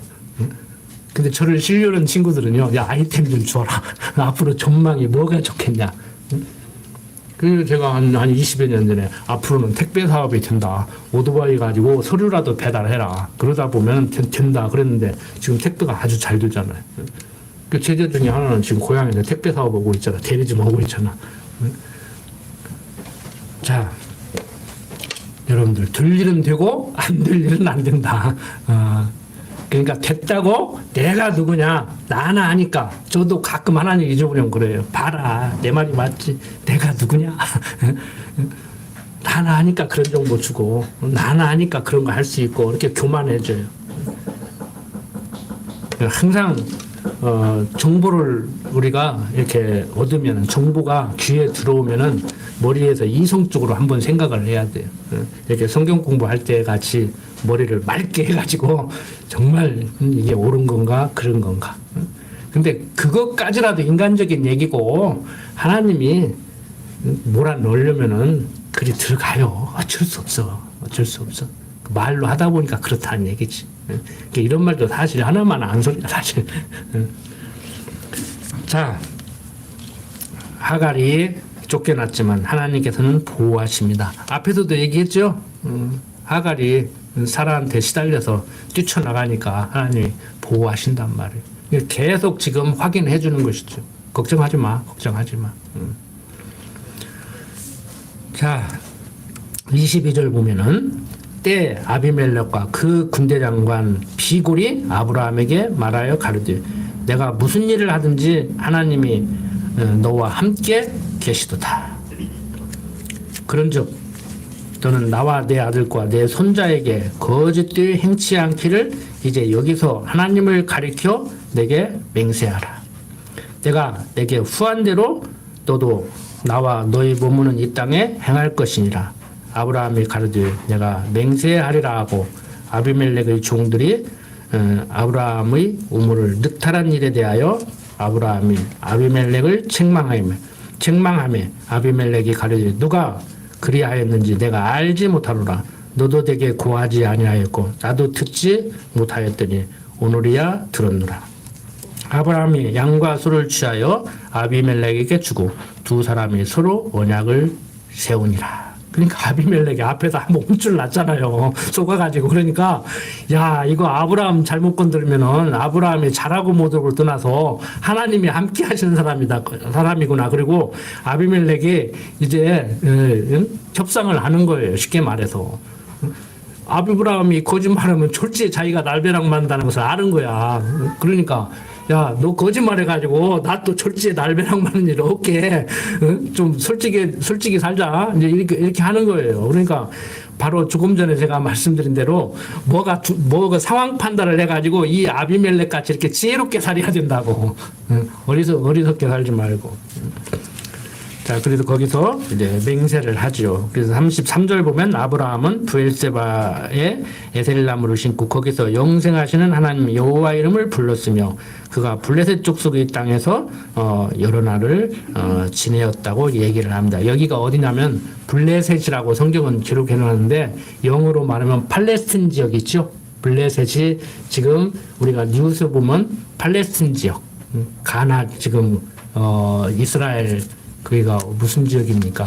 근데 저를 신뢰하는 친구들은요, 야, 아이템 좀 줘라. 앞으로 전망이 뭐가 좋겠냐. 그 제가 한 20여 년 전에 앞으로는 택배 사업이 된다. 오토바이 가지고 서류라도 배달해라. 그러다 보면 된다. 그랬는데 지금 택배가 아주 잘 되잖아요. 그 제재 중에 하나는 지금 고향에 택배 사업 오고 있잖아. 대리점 오고 있잖아. 자, 여러분들 될 일은 되고 안 될 일은 안 된다. 그러니까 됐다고 내가 누구냐 나나 아니까. 저도 가끔 하나님 잊어보려면 그래요. 봐라 내 말이 맞지. 내가 누구냐 나나 아니까 그런 정보 주고 나나 아니까 그런 거 할 수 있고 이렇게 교만해져요. 항상 정보를 우리가 이렇게 얻으면 정보가 귀에 들어오면은 머리에서 이성적으로 한번 생각을 해야 돼요. 이렇게 성경 공부할 때 같이 머리를 맑게 해가지고 정말 이게 옳은 건가 그런 건가. 근데 그것까지라도 인간적인 얘기고 하나님이 몰아넣으려면은 그리 들어가요. 어쩔 수 없어. 어쩔 수 없어. 말로 하다 보니까 그렇다는 얘기지. 이런 말도 사실 하나만 안 소리야 사실. 자, 하갈이 쫓겨났지만 하나님께서는 보호하십니다. 앞에서도 얘기했죠. 하갈이 사라한테 시달려서 뛰쳐나가니까 하나님이 보호하신단 말이에요. 계속 지금 확인해 주는 것이죠. 걱정하지 마. 걱정하지 마. 자, 22절 보면은 때 아비멜렉과 그 군대 장관 비골이 아브라함에게 말하여 가르되 내가 무슨 일을 하든지 하나님이 너와 함께 계시도다. 그런즉 너는 나와 내 아들과 내 손자에게 거짓되이 행치 않기를 이제 여기서 하나님을 가리켜 내게 맹세하라. 내가 내게 후한 대로 너도 나와 너희 몸은 이 땅에 행할 것이니라. 아브라함이 가르되 내가 맹세하리라 하고 아비멜렉의 종들이 아브라함의 우물을 늑탈한 일에 대하여 아브라함이 아비멜렉을 책망하며 아비멜렉이 가르되 누가 그리하였는지 내가 알지 못하노라. 너도 내게 고하지 아니하였고 나도 듣지 못하였더니 오늘이야 들었노라. 아브라함이 양과 소를 취하여 아비멜렉에게 주고 두 사람이 서로 언약을 세우니라. 그러니까 아비멜렉이 앞에서 한번 혼쭐 났잖아요. 속아가지고. 그러니까 야 이거 아브라함 잘못 건드리면은 아브라함이 잘하고 못하고 떠나서 하나님이 함께 하시는 사람이구나. 그리고 아비멜렉이 이제 협상을 하는 거예요. 쉽게 말해서. 아브라함이 거짓말하면 졸지에 자기가 날벼락 만다는 것을 아는 거야. 그러니까 야, 너 거짓말해가지고 나 또 졸지에 날벼락 맞는 일 없게 좀 솔직히 살자. 이제 이렇게 하는 거예요. 그러니까 바로 조금 전에 제가 말씀드린 대로 뭐가 상황 판단을 해가지고 이 아비멜렉 같이 이렇게 지혜롭게 살아야 된다고. 어리석게 살지 말고. 자, 그래서 거기서 이제 맹세를 하죠. 그래서 33절 보면 아브라함은 브엘세바에 에셀나무를 심고 거기서 영생하시는 하나님 여호와 이름을 불렀으며 그가 블레셋 족속의 땅에서 여러 날을 지내었다고 얘기를 합니다. 여기가 어디냐면 블레셋이라고 성경은 기록해 놓았는데 영어로 말하면 팔레스틴 지역 있죠. 블레셋이 지금 우리가 뉴스 보면 팔레스틴 지역, 가나 지금 이스라엘 거기가 무슨 지역입니까?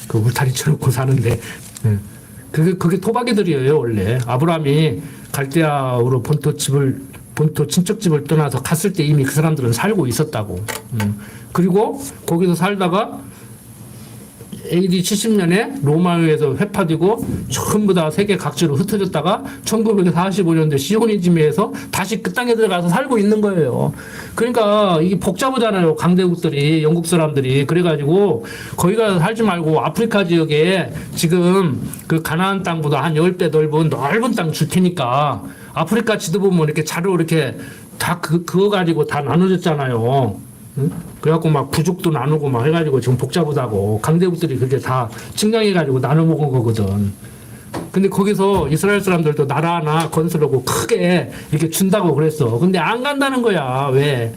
그 울타리 쳐놓고 사는데, 그게 토박이들이에요, 원래. 아브라함이 갈대아우로 본토 친척집을 떠나서 갔을 때 이미 그 사람들은 살고 있었다고. 그리고 거기서 살다가 AD 70년에 로마에서 회파되고 전부 다 세계 각지로 흩어졌다가 1945년대 시오니즘에서 다시 그 땅에 들어가서 살고 있는 거예요. 그러니까 이게 복잡하잖아요. 강대국들이, 영국 사람들이. 그래가지고 거기 가서 살지 말고 아프리카 지역에 지금 그 가나안 땅보다 한 10배 넓은 땅 줄 테니까 아프리카 지도 보면 이렇게 자료 이렇게 다 그거 가지고 다 나눠졌잖아요. 그래갖고 막 부족도 나누고 막 해가지고 지금 복잡하다고 강대국들이 그렇게 다 측량해가지고 나눠 먹은 거거든. 근데 거기서 이스라엘 사람들도 나라 하나 건설하고 크게 이렇게 준다고 그랬어. 근데 안 간다는 거야. 왜?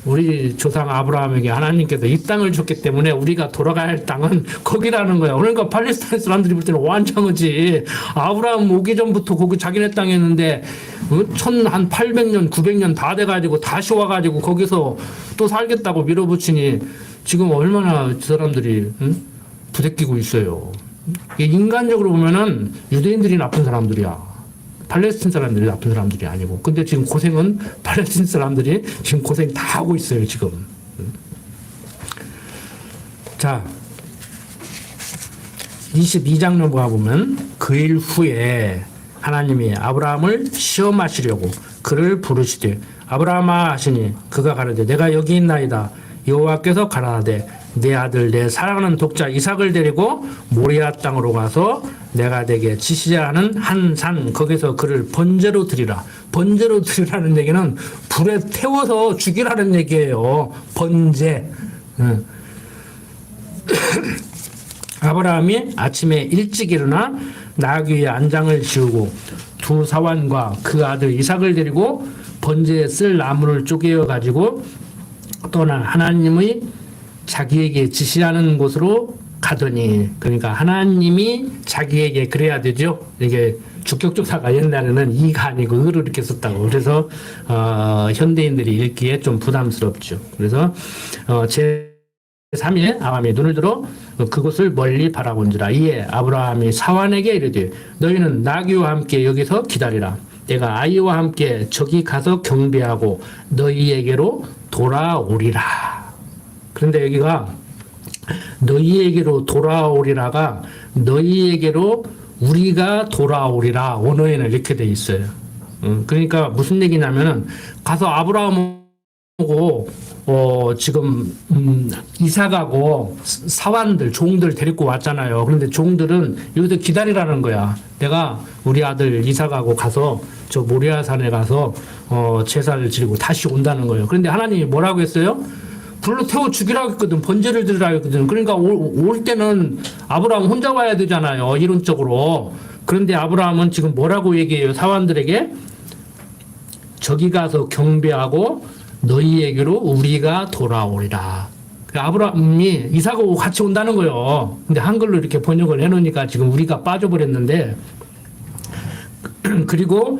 우리 조상 아브라함에게 하나님께서 이 땅을 줬기 때문에 우리가 돌아가야 할 땅은 거기라는 거야. 그러니까 팔레스타인 사람들이 볼 때는 완창이지. 아브라함 오기 전부터 거기 자기네 땅이었는데 한 800년, 900년 다 돼가지고 다시 와가지고 거기서 또 살겠다고 밀어붙이니 지금 얼마나 그 사람들이 부대끼고 있어요. 인간적으로 보면은 유대인들이 나쁜 사람들이야. 팔레스틴 사람들이 나쁜 사람들이 아니고. 근데 지금 고생은 팔레스틴 사람들이 지금 고생 다 하고 있어요, 지금. 자, 22장 넘어가 보면 그 일 후에 하나님이 아브라함을 시험하시려고 그를 부르시되 아브라함아 하시니 그가 가로되 내가 여기 있나이다. 여호와께서 가라사대 내 아들 내 사랑하는 독자 이삭을 데리고 모리아 땅으로 가서 내가 내게 지시자 하는 한 산 거기서 그를 번제로 드리라. 번제로 드리라는 얘기는 불에 태워서 죽이라는 얘기예요. 번제. 아브라함이 아침에 일찍 일어나 나귀 위에 안장을 지우고 두 사환과 그 아들 이삭을 데리고 번제에 쓸 나무를 쪼개어 가지고 떠나 하나님의 자기에게 지시하는 곳으로 가더니, 그러니까 하나님이 자기에게 그래야 되죠. 이게 주격조사가 옛날에는 이가 아니고 의를 이렇게 썼다고. 그래서 현대인들이 읽기에 좀 부담스럽죠. 그래서 제 3일 아브라함이 눈을 들어 그곳을 멀리 바라본지라. 이에 아브라함이 사환에게 이르되 너희는 나귀와 함께 여기서 기다리라. 내가 아이와 함께 저기 가서 경배하고 너희에게로 돌아오리라. 그런데 여기가 너희에게로 돌아오리라가 너희에게로 우리가 돌아오리라 원어에는 이렇게 돼 있어요. 그러니까 무슨 얘기냐면은 가서 아브라함하고 지금 이삭하고 사환들 종들 데리고 왔잖아요. 그런데 종들은 여기서 기다리라는 거야. 내가 우리 아들 이삭하고 가서 저 모리아 산에 가서 제사를 지르고 다시 온다는 거예요. 그런데 하나님이 뭐라고 했어요? 불로 태워 죽이라고 했거든. 번제를 드리라고 했거든. 그러니까 올 때는 아브라함 혼자 와야 되잖아요. 이론적으로. 그런데 아브라함은 지금 뭐라고 얘기해요? 사환들에게 저기 가서 경배하고 너희에게로 우리가 돌아오리라. 아브라함이 이삭하고 같이 온다는 거예요. 근데 한글로 이렇게 번역을 해놓으니까 지금 우리가 빠져버렸는데, 그리고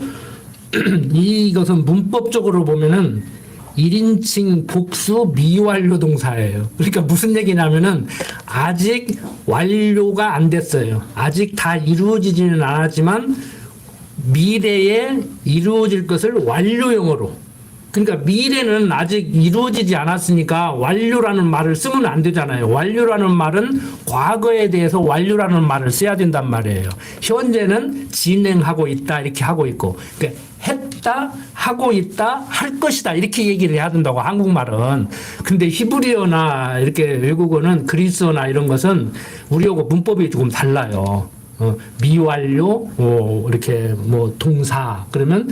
이것은 문법적으로 보면은 1인칭 복수 미완료 동사예요. 그러니까 무슨 얘기냐면은 아직 완료가 안 됐어요. 아직 다 이루어지지는 않았지만 미래에 이루어질 것을 완료형으로. 그러니까 미래는 아직 이루어지지 않았으니까 완료라는 말을 쓰면 안 되잖아요. 완료라는 말은 과거에 대해서 완료라는 말을 써야 된단 말이에요. 현재는 진행하고 있다 이렇게 하고 있고, 그러니까 했다, 하고 있다, 할 것이다 이렇게 얘기를 해야 된다고 한국말은. 근데 히브리어나 이렇게 외국어는 그리스어나 이런 것은 우리하고 문법이 조금 달라요. 미완료, 이렇게 뭐 동사 그러면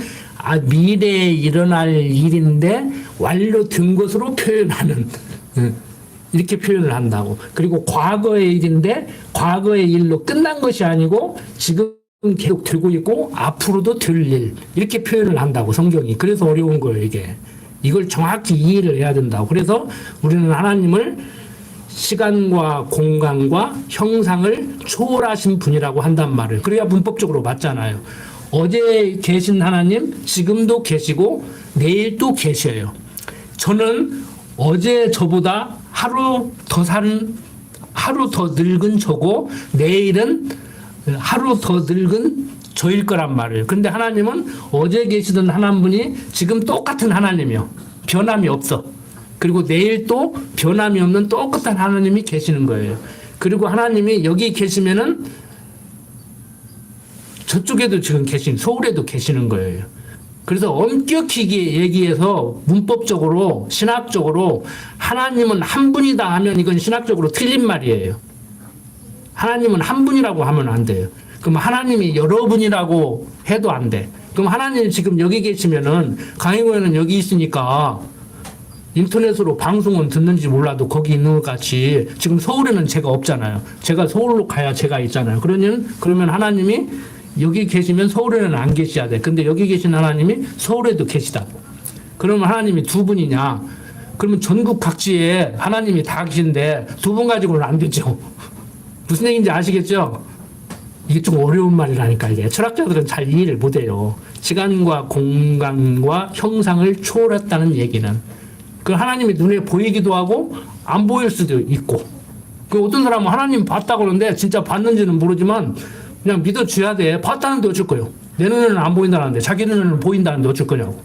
미래에 일어날 일인데 완료된 것으로 표현하는, 이렇게 표현을 한다고. 그리고 과거의 일인데 과거의 일로 끝난 것이 아니고 지금 계속 되고 있고 앞으로도 될 일, 이렇게 표현을 한다고 성경이. 그래서 어려운 거예요 이게. 이걸 정확히 이해를 해야 된다고. 그래서 우리는 하나님을 시간과 공간과 형상을 초월하신 분이라고 한단 말이에요. 그래야 문법적으로 맞잖아요. 어제 계신 하나님 지금도 계시고 내일 또 계셔요. 저는 어제 저보다 하루 더 늙은 저고 내일은 하루 더 늙은 저일 거란 말이에요. 그런데 하나님은 어제 계시던 하나님분이 지금 똑같은 하나님이요. 변함이 없어. 그리고 내일 또 변함이 없는 똑같은 하나님이 계시는 거예요. 그리고 하나님이 여기 계시면은 저쪽에도 지금 서울에도 계시는 거예요. 그래서 엄격히 얘기해서 문법적으로 신학적으로 하나님은 한 분이다 하면 이건 신학적으로 틀린 말이에요. 하나님은 한 분이라고 하면 안 돼요. 그럼 하나님이 여러분이라고 해도 안 돼. 그럼 하나님 지금 여기 계시면은 강희고에는 여기 있으니까 인터넷으로 방송은 듣는지 몰라도 거기 있는 것 같이 지금 서울에는 제가 없잖아요. 제가 서울로 가야 제가 있잖아요. 그러면 하나님이 여기 계시면 서울에는 안 계셔야 돼. 근데 여기 계신 하나님이 서울에도 계시다. 그러면 하나님이 두 분이냐? 그러면 전국 각지에 하나님이 다 계신데 두 분 가지고는 안 되죠. 무슨 얘기인지 아시겠죠? 이게 좀 어려운 말이라니까. 이게 철학자들은 잘 이해를 못해요. 시간과 공간과 형상을 초월했다는 얘기는 그 하나님이 눈에 보이기도 하고 안 보일 수도 있고, 그 어떤 사람은 하나님 봤다고 그러는데 진짜 봤는지는 모르지만 그냥 믿어줘야 돼. 봤다는데 어쩔 거예요. 내 눈에는 안 보인다는데 자기 눈에는 보인다는데 어쩔 거냐고.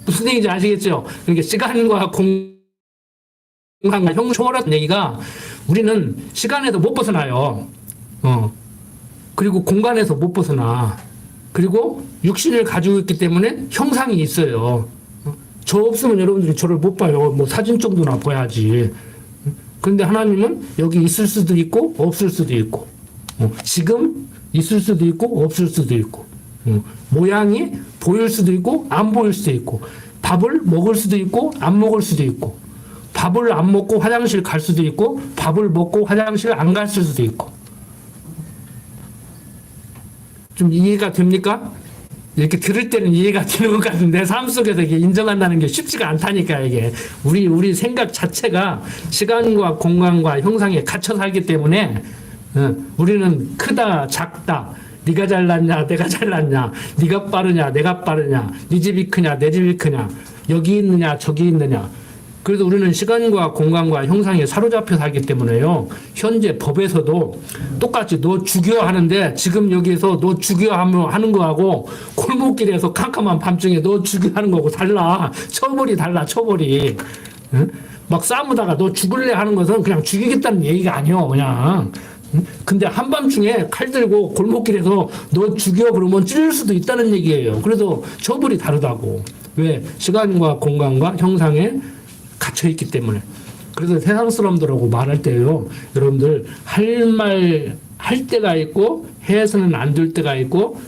무슨 얘기인지 아시겠죠? 그러니까 시간과 공간과 형 초월했다는 얘기가 우리는 시간에도 못 벗어나요. 그리고 공간에서 못 벗어나. 그리고 육신을 가지고 있기 때문에 형상이 있어요. 저 없으면 여러분들이 저를 못 봐요. 뭐 사진 정도나 봐야지. 그런데 하나님은 여기 있을 수도 있고 없을 수도 있고, 지금 있을 수도 있고 없을 수도 있고, 모양이 보일 수도 있고 안 보일 수도 있고, 밥을 먹을 수도 있고 안 먹을 수도 있고, 밥을 안 먹고 화장실 갈 수도 있고 밥을 먹고 화장실 안 갈 수도 있고. 좀 이해가 됩니까? 이렇게 들을 때는 이해가 되는 것 같은데 삶 속에서 이게 인정한다는 게 쉽지가 않다니까. 이게 우리 생각 자체가 시간과 공간과 형상에 갇혀 살기 때문에 우리는 크다 작다, 네가 잘났냐 내가 잘났냐, 네가 빠르냐 내가 빠르냐, 네 집이 크냐 내 집이 크냐, 여기 있느냐 저기 있느냐. 그래서 우리는 시간과 공간과 형상에 사로잡혀 살기 때문에요. 현재 법에서도 똑같이 너 죽여 하는데 지금 여기에서 너 죽여 하는 거하고 골목길에서 캄캄한 밤중에 너 죽여 하는 거하고 달라. 처벌이 달라. 처벌이. 응? 막 싸우다가 너 죽을래 하는 것은 그냥 죽이겠다는 얘기가 아니요. 그냥. 응? 근데 한밤중에 칼 들고 골목길에서 너 죽여 그러면 찔릴 수도 있다는 얘기예요. 그래서 처벌이 다르다고. 왜? 시간과 공간과 형상에 갇혀있기 때문에. 그래서 세상 사람들하고 말할 때요, 여러분들 할 때가 있고 해서는 안 될 때가 있고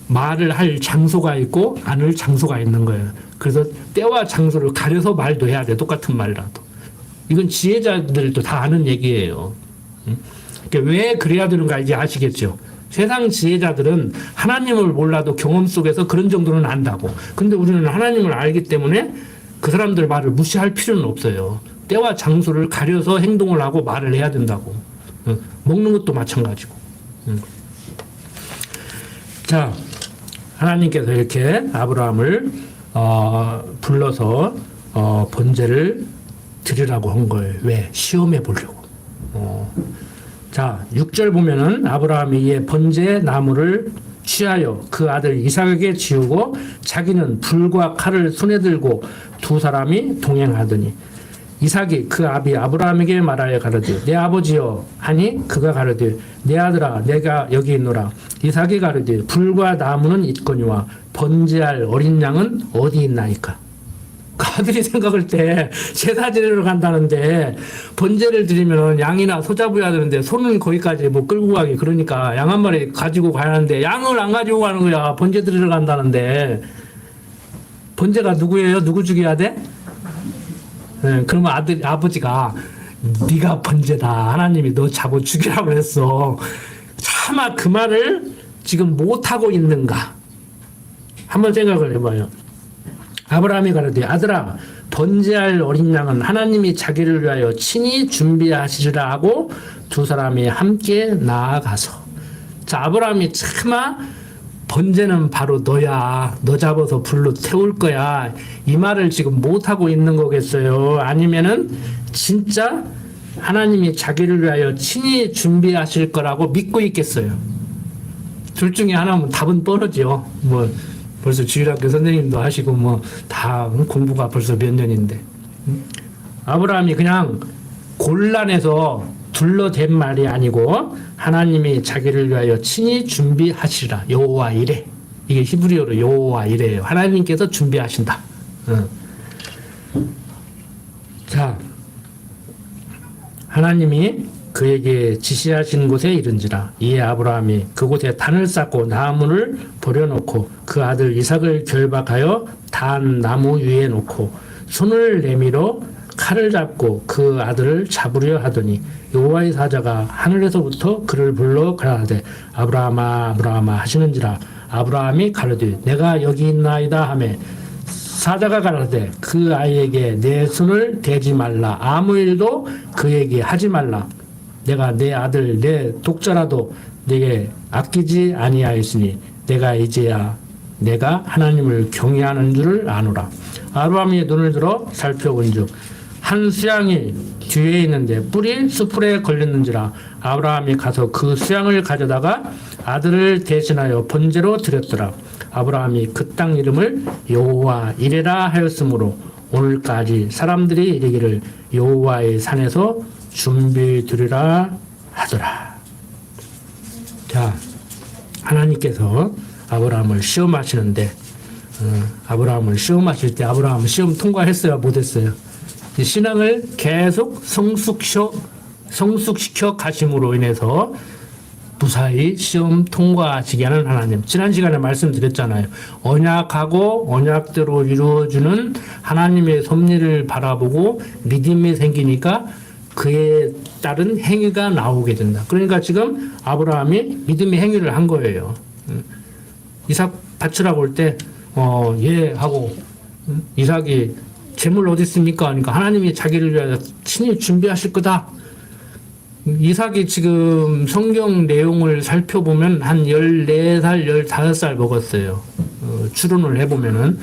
말을 할 장소가 있고 안 할 장소가 있는 거예요. 그래서 때와 장소를 가려서 말도 해야 돼. 똑같은 말이라도. 이건 지혜자들도 다 아는 얘기예요. 그러니까 왜 그래야 되는가 이제 아시겠죠? 세상 지혜자들은 하나님을 몰라도 경험 속에서 그런 정도는 안다고. 근데 우리는 하나님을 알기 때문에 그 사람들 말을 무시할 필요는 없어요. 때와 장소를 가려서 행동을 하고 말을 해야 된다고. 먹는 것도 마찬가지고. 자, 하나님께서 이렇게 아브라함을 불러서 번제를 드리라고 한 거예요. 왜? 시험해 보려고. 자, 6절 보면은 아브라함이 이에 번제 나무를 취하여 그 아들 이삭에게 지우고 자기는 불과 칼을 손에 들고 두 사람이 동행하더니 이삭이 그 아비 아브라함에게 말하여 가르되 내 아버지여 하니 그가 가르되 내 아들아 내가 여기 있노라. 이삭이 가르되 불과 나무는 있거니와 번제할 어린 양은 어디 있나이까. 그 아들이 생각할 때 제사 지내러 간다는데 번제를 드리면 양이나 소 잡아야 되는데 소는 거기까지 뭐 끌고 가기 그러니까 양 한 마리 가지고 가야 하는데 양을 안 가지고 가는 거야. 번제 드리러 간다는데. 번제가 누구예요? 누구 죽여야 돼? 네, 그러면 아버지가 네가 번제다. 하나님이 너 잡아 죽이라고 했어. 차마 그 말을 지금 못하고 있는가? 한번 생각을 해봐요. 아브라함이 가르되 아들아 번제할 어린 양은 하나님이 자기를 위하여 친히 준비하시리라 하고 두 사람이 함께 나아가서. 자, 아브라함이 차마 번제는 바로 너야. 너 잡아서 불로 태울 거야. 이 말을 지금 못하고 있는 거겠어요? 아니면은 진짜 하나님이 자기를 위하여 친히 준비하실 거라고 믿고 있겠어요? 둘 중에 하나면 답은 뻔하죠. 뭐 벌써 주일학교 선생님도 하시고 뭐 다 공부가 벌써 몇 년인데. 아브라함이 그냥 곤란해서 둘러댄 말이 아니고 하나님이 자기를 위하여 친히 준비하시라. 여호와 이레. 이게 히브리어로 여호와 이레예요. 하나님께서 준비하신다. 자, 하나님이 그에게 지시하신 곳에 이른지라. 이에 아브라함이 그곳에 단을 쌓고 나무를 버려놓고 그 아들 이삭을 결박하여 단 나무 위에 놓고 손을 내밀어 칼을 잡고 그 아들을 잡으려 하더니 여호와의 사자가 하늘에서부터 그를 불러 가라사대 아브라함아 아브라함아 하시는지라. 아브라함이 가로되 내가 여기 있나이다 하매 사자가 가라사대 그 아이에게 내 손을 대지 말라. 아무 일도 그에게 하지 말라. 내가 내 아들 내 독자라도 내게 아끼지 아니하였으니 내가 이제야 내가 하나님을 경외하는 줄을 아노라. 아브라함이 눈을 들어 살펴본즉 한 수양이 뒤에 있는데 뿔이 수풀에 걸렸는지라. 아브라함이 가서 그 수양을 가져다가 아들을 대신하여 번제로 드렸더라. 아브라함이 그 땅 이름을 여호와 이레라 하였으므로 오늘까지 사람들이 이르기를 여호와의 산에서 준비되리라 하더라. 자, 하나님께서 아브라함을 시험하시는데 아브라함을 시험하실 때 아브라함은 시험 통과했어요, 못했어요? 신앙을 계속 성숙시켜 가심으로 인해서 무사히 시험 통과하시게 하는 하나님. 지난 시간에 말씀드렸잖아요. 언약하고 언약대로 이루어주는 하나님의 섭리를 바라보고 믿음이 생기니까 그에 따른 행위가 나오게 된다. 그러니까 지금 아브라함이 믿음의 행위를 한 거예요. 이삭 바치라고 할 때 예 하고 이삭이 재물 어디 있습니까? 그러니까 하나님이 자기를 위하여 친히 준비하실 거다. 이삭이 지금 성경 내용을 살펴보면 한 14살, 15살 먹었어요. 추론을 해보면은.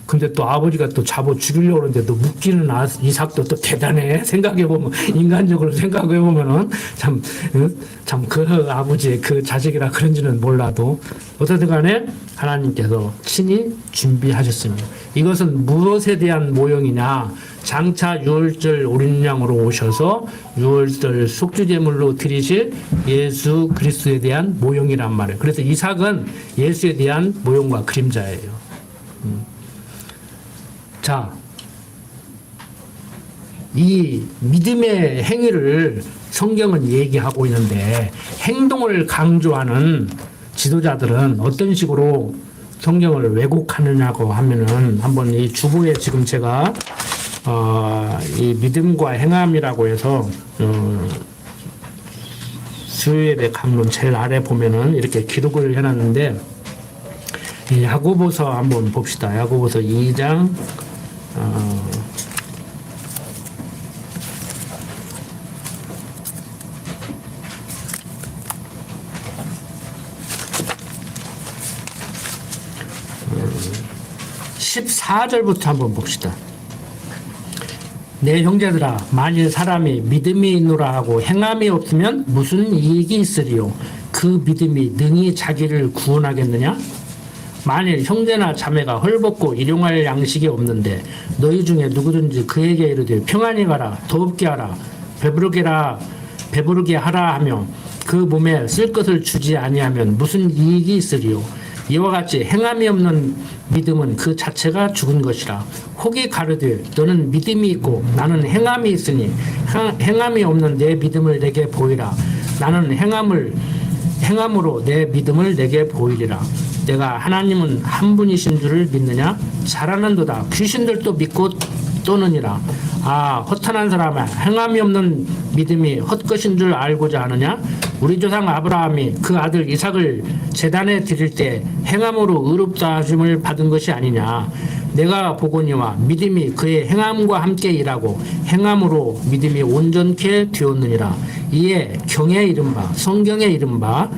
근데 또 아버지가 또 잡아 죽이려고 하는데 또 묶이는 이삭도 또 대단해. 생각해보면, 인간적으로 생각해보면은 참 그 아버지의 그 자식이라 그런지는 몰라도 어쨌든 간에 하나님께서 친히 준비하셨습니다. 이것은 무엇에 대한 모형이냐? 장차 유월절 어린 양으로 오셔서 유월절 속죄제물로 드리실 예수 그리스도에 대한 모형이란 말이에요. 그래서 이삭은 예수에 대한 모형과 그림자예요. 자, 이 믿음의 행위를 성경은 얘기하고 있는데 행동을 강조하는 지도자들은 어떤 식으로 성경을 왜곡하느냐고 하면은 한번 이 주보에 지금 제가 이 믿음과 행함이라고 해서 수요예배 강론 제일 아래 보면은 이렇게 기록을 해놨는데 이 야고보서 한번 봅시다. 야고보서 2장 14절부터 한번 봅시다. 내 형제들아, 만일 사람이 믿음이 있노라 하고 행함이 없으면 무슨 이익이 있으리요? 그 믿음이 능히 자기를 구원하겠느냐? 만일 형제나 자매가 헐벗고 일용할 양식이 없는데 너희 중에 누구든지 그에게 이르되 평안히 가라, 더럽게 하라, 배부르게 하라 하며 그 몸에 쓸 것을 주지 아니하면 무슨 이익이 있으리요? 이와 같이 행함이 없는 믿음은 그 자체가 죽은 것이라. 혹이 가르되 너는 믿음이 있고 나는 행함이 있으니 행함이 없는 내 믿음을 내게 보이라. 나는 행함으로 내 믿음을 내게 보이리라. 내가 하나님은 한 분이신 줄을 믿느냐? 잘하는도다. 귀신들도 믿고 떠느니라. 아, 허탄한 사람아, 행함이 없는 믿음이 헛것인 줄 알고자 하느냐? 우리 조상 아브라함이 그 아들 이삭을 제단에 드릴 때 행함으로 의롭다 하심을 받은 것이 아니냐? 내가 보거니와 믿음이 그의 행함과 함께 일하고 행함으로 믿음이 온전케 되었느니라. 이에 경에 이른바, 성경에 이른바,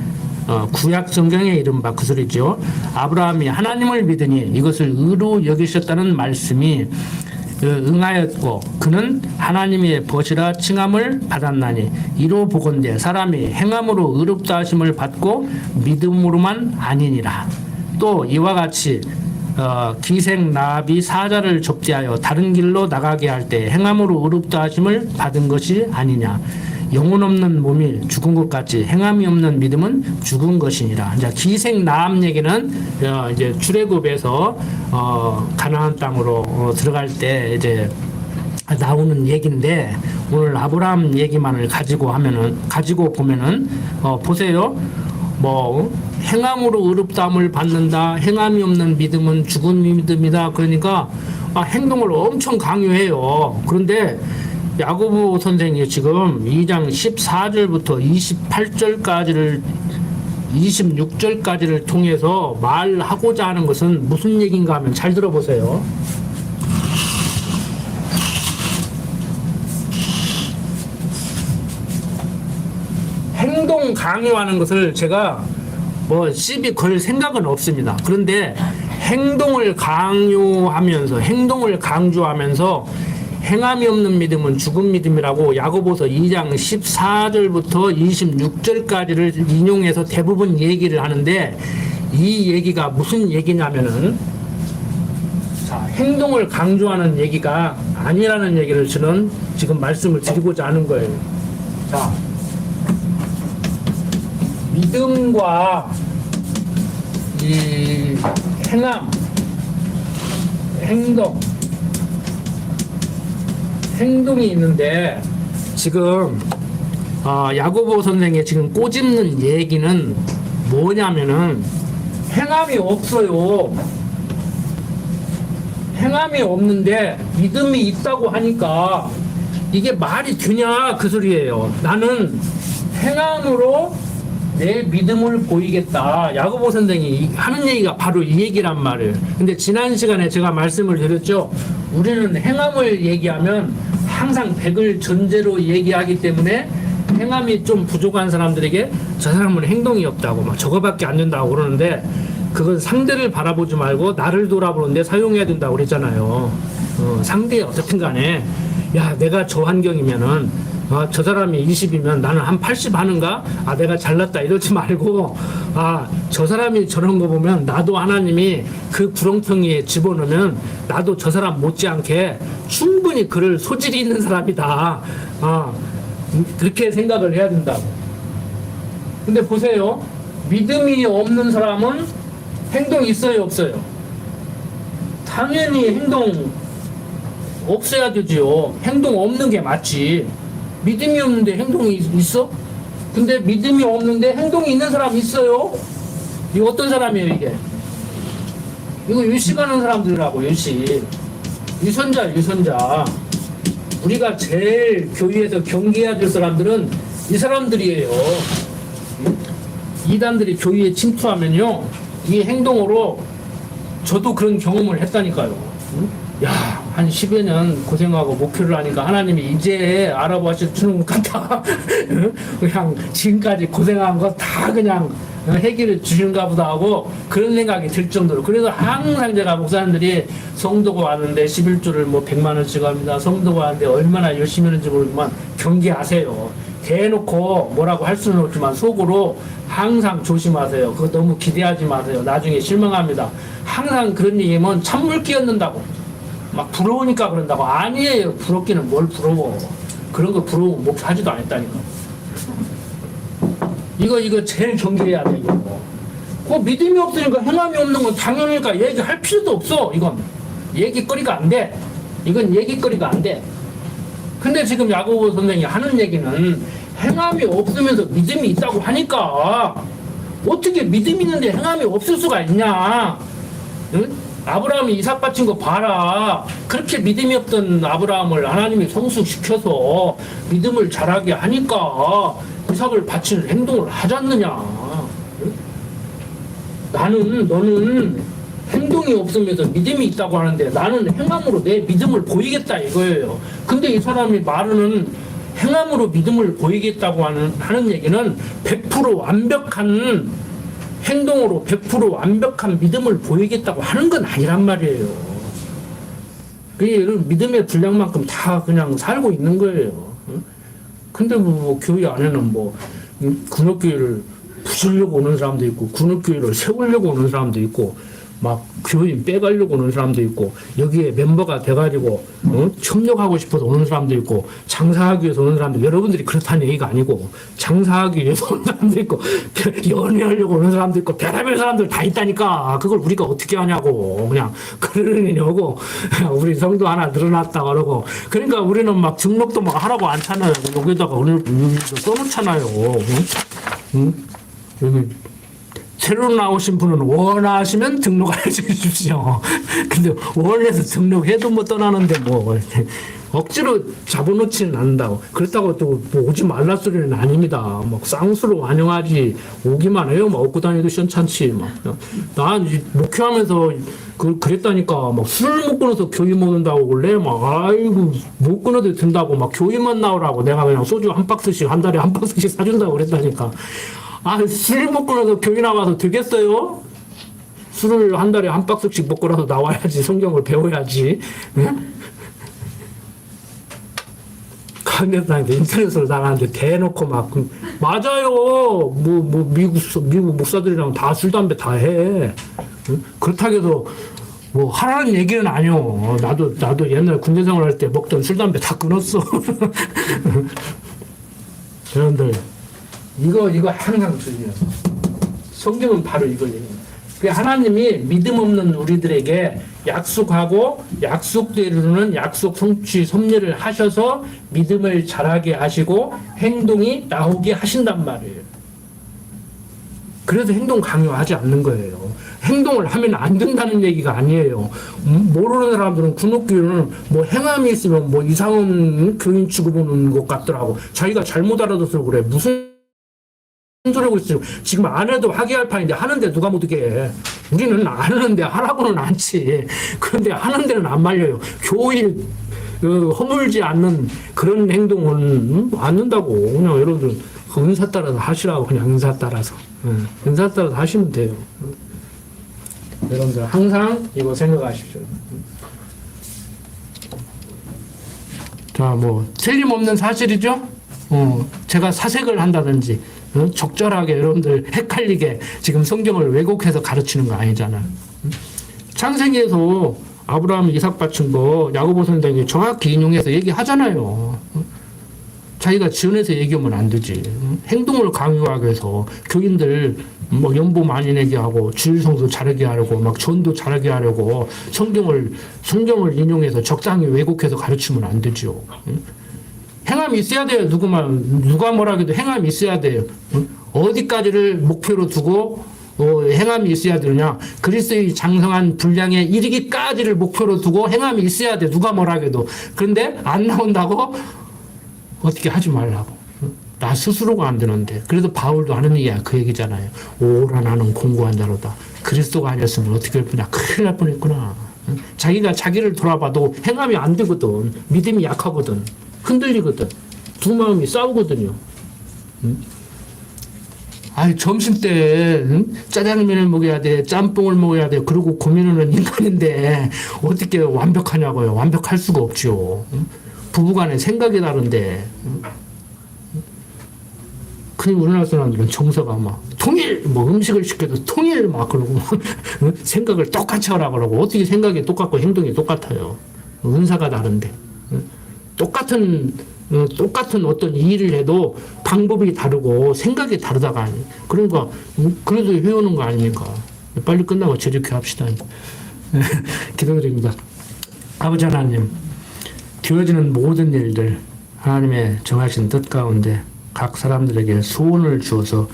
구약 성경에 이른바 그 소리죠. 아브라함이 하나님을 믿으니 이것을 의로 여기셨다는 말씀이 응하였고 그는 하나님의 벗이라 칭함을 받았나니 이로 보건대 사람이 행함으로 의롭다 하심을 받고 믿음으로만 아니니라. 또 이와 같이 기생 라합이 사자를 접대하여 다른 길로 나가게 할 때 행함으로 의롭다 하심을 받은 것이 아니냐. 영혼 없는 몸이 죽은 것 같이 행함이 없는 믿음은 죽은 것이니라. 이제 기생 라합 얘기는 이제 출애굽에서 가나안 땅으로 들어갈 때 이제 나오는 얘기인데 오늘 아브라함 얘기만을 가지고 보면은 보세요. 뭐 행함으로 의롭다함을 받는다. 행함이 없는 믿음은 죽은 믿음이다. 그러니까 행동을 엄청 강요해요. 그런데 야고보 선생이 지금 2장 14절부터 26절까지를 통해서 말하고자 하는 것은 무슨 얘기인가 하면 잘 들어보세요. 행동 강요하는 것을 제가 뭐 시비 걸 생각은 없습니다. 그런데 행동을 강요하면서 행동을 강조하면서 행함이 없는 믿음은 죽은 믿음이라고 야고보서 2장 14절부터 26절까지를 인용해서 대부분 얘기를 하는데, 이 얘기가 무슨 얘기냐면은, 자, 행동을 강조하는 얘기가 아니라는 얘기를 저는 지금 말씀을 드리고자 하는 거예요. 자, 믿음과 이 행함, 행동이 있는데, 지금 야고보 선생의 지금 꼬집는 얘기는 뭐냐면은, 행함이 없어요. 행함이 없는데 믿음이 있다고 하니까 이게 말이 되냐 그 소리예요. 나는 행함으로 내 믿음을 보이겠다. 야고보 선생이 하는 얘기가 바로 이 얘기란 말이에요. 근데 지난 시간에 제가 말씀을 드렸죠. 우리는 행함을 얘기하면 항상 100을 전제로 얘기하기 때문에 행함이 좀 부족한 사람들에게 저 사람은 행동이 없다고 막 저거밖에 안 된다고 그러는데, 그건 상대를 바라보지 말고 나를 돌아보는데 사용해야 된다고 그랬잖아요. 상대 어떻든 간에, 야, 내가 저 환경이면은 저 사람이 20이면 나는 한 80 하는가? 내가 잘났다 이러지 말고, 저 사람이 저런 거 보면 나도 하나님이 그 구렁텅이에 집어넣으면 나도 저 사람 못지않게 충분히 그럴 소질이 있는 사람이다. 그렇게 생각을 해야 된다고. 근데 보세요. 믿음이 없는 사람은 행동 있어요, 없어요? 당연히 행동 없어야 되지요. 행동 없는 게 맞지. 믿음이 없는데 행동이 있어? 근데 믿음이 없는데 행동이 있는 사람 있어요? 이거 어떤 사람이에요, 이게? 이거 유식하는 사람들이라고, 유식. 유선자. 우리가 제일 교회에서 경계해야 될 사람들은 이 사람들이에요. 이단들이 교회에 침투하면요, 이 행동으로 저도 그런 경험을 했다니까요. 야, 한 10여 년 고생하고 목표를 하니까 하나님이 이제 알아봐 주는 것 같다. 그냥 지금까지 고생한 거 다 그냥 해결해 주신가 보다 하고 그런 생각이 들 정도로. 그래서 항상 제가 목사님들이 성도가 왔는데 11조를 뭐 100만 원씩 합니다. 성도가 왔는데 얼마나 열심히 하는지 모르지만 경계하세요. 대놓고 뭐라고 할 수는 없지만 속으로 항상 조심하세요. 그거 너무 기대하지 마세요. 나중에 실망합니다. 항상 그런 얘기면 찬물 끼얹는다고. 막 부러우니까 그런다고. 아니에요. 부럽기는 뭘 부러워. 그런 거 부러우면 목 사지도 않았다니까. 이거 제일 경계해야 돼, 이거. 그 믿음이 없으니까 행함이 없는 건 당연하니까 얘기할 필요도 없어, 이건. 얘기거리가 안 돼. 이건 얘기거리가 안 돼. 근데 지금 야고보 선생이 하는 얘기는 행함이 없으면서 믿음이 있다고 하니까 어떻게 믿음이 있는데 행함이 없을 수가 있냐. 응? 아브라함이 이삭 바친 거 봐라. 그렇게 믿음이 없던 아브라함을 하나님이 성숙시켜서 믿음을 자라게 하니까 이삭을 바치는 행동을 하지 않느냐. 응? 너는 행동이 없으면서 믿음이 있다고 하는데 나는 행함으로 내 믿음을 보이겠다 이거예요. 근데 이 사람이 말하는 행함으로 믿음을 보이겠다고 하는 얘기는 100% 완벽한 행동으로 100% 완벽한 믿음을 보이겠다고 하는 건 아니란 말이에요. 그 믿음의 분량만큼 다 그냥 살고 있는 거예요. 근데 뭐 교회 안에는 뭐 군역교회를 부수려고 오는 사람도 있고 군역교회를 세우려고 오는 사람도 있고 막 교인 빼가려고 오는 사람도 있고 여기에 멤버가 돼가지고 협력하고 싶어서 오는 사람도 있고 장사하기 위해서 오는 사람도, 여러분들이 그렇다는 얘기가 아니고 장사하기 위해서 오는 사람도 있고 연애하려고 오는 사람도 있고 별의별 사람들 다 있다니까. 그걸 우리가 어떻게 하냐고. 그냥 그러려고 우리 성도 하나 늘어났다 그러고. 그러니까 우리는 막 등록도 막 하라고 안 차나요. 여기다가 오늘 써놓잖아요. 응? 여기 새로 나오신 분은 원하시면 등록해 주십시오. 근데 원해서 등록해도 뭐 떠나는데 뭐 억지로 잡아놓지는 않는다고. 그렇다고 또 뭐 오지 말라 소리는 아닙니다. 막 쌍수로 완영하지 오기만 해요. 막 얻고 다니도 시원찮지. 막. 난 목회하면서 그랬다니까. 막 술 못 끊어서 교회 못 온다고 원래 막 아이고 못 끊어도 든다고 막 교회만 나오라고 내가 그냥 소주 한 박스씩 한 달에 한 박스씩 사준다고 그랬다니까. 아, 술 못 끊어서 교회 나가서 되겠어요? 술을 한 달에 한 박스씩 먹고라도 나와야지 성경을 배워야지. 응? 강대상인데 인터넷으로 나가는데 대놓고 막 맞아요. 뭐 미국 목사들이랑 다 술 담배 다 해. 응? 그렇다고 해서 뭐 하라는 얘기는 아니요. 나도 옛날 군대 생활할 때 먹던 술 담배 다 끊었어. 여러분들 이거 항상 주의해요. 성경은 바로 이걸 얘기해요. 하나님이 믿음 없는 우리들에게 약속하고 약속대로 이루는 약속 성취 섭리를 하셔서 믿음을 자라게 하시고 행동이 나오게 하신단 말이에요. 그래서 행동 강요하지 않는 거예요. 행동을 하면 안 된다는 얘기가 아니에요. 모르는 사람들은 군옥교회는 뭐 행함이 있으면 뭐 이상한 교인 취급하는 것 같더라고. 자기가 잘못 알아들어서 그래. 무슨 소리하고 있어요. 지금 안 해도 하게 할 판인데 하는데 누가 못하게 해. 우리는 안 하는데 하라고는 않지. 그런데 하는 데는 안 말려요. 교회 허물지 않는 그런 행동은 안 된다고. 그냥 여러분들 은사 따라서 하시라고. 그냥 은사 따라서. 은사 따라서 하시면 돼요. 여러분들 항상 이거 생각하십시오. 자, 뭐 틀림없는 사실이죠. 제가 사색을 한다든지 적절하게 여러분들 헷갈리게 지금 성경을 왜곡해서 가르치는 거 아니잖아. 창세기에서 아브라함 이삭 바친 거 야고보 선생님이 정확히 인용해서 얘기하잖아요. 자기가 지어내서 얘기하면 안 되지. 행동을 강요하기 위해서 교인들 뭐 연보 많이 내게 하고 주일 성수 잘하게 하려고 막 전도 잘하게 하려고 성경을 인용해서 적당히 왜곡해서 가르치면 안 되죠. 행함이 있어야 돼요. 누가 뭐라 해도 행함이 있어야 돼요. 어디까지를 목표로 두고 행함이 있어야 되느냐. 그리스도의 장성한 분량에 이르기까지를 목표로 두고 행함이 있어야 돼. 누가 뭐라 해도. 그런데 안 나온다고 어떻게 하지 말라고. 나 스스로가 안 되는데. 그래도 바울도 하는 얘기야. 그 얘기잖아요. 오라 나는 공고한 자로다. 그리스도가 아니었으면 어떻게 할 뻔했구나. 큰일 날 뻔했구나. 자기가 자기를 돌아봐도 행함이 안 되거든. 믿음이 약하거든. 흔들리거든. 두 마음이 싸우거든요. 점심 때 짜장면을 먹어야 돼, 짬뽕을 먹어야 돼. 그러고 고민하는 인간인데 어떻게 완벽하냐고요. 완벽할 수가 없죠. 부부간에 생각이 다른데. 그냥 우리나라 사람들은 정서가 막 통일, 뭐 음식을 시켜도 통일 막 그러고 생각을 똑같이 하라 그러고 어떻게 생각이 똑같고 행동이 똑같아요. 은사가 다른데. 똑같은 어떤 일을 해도 방법이 다르고 생각이 다르다가 아니. 그러니까 그래도 해오는 거 아닙니까? 빨리 끝나고 제주교 합시다. 기도드립니다. 아버지 하나님, 되어지는 모든 일들 하나님의 정하신 뜻 가운데 각 사람들에게 소원을 주어서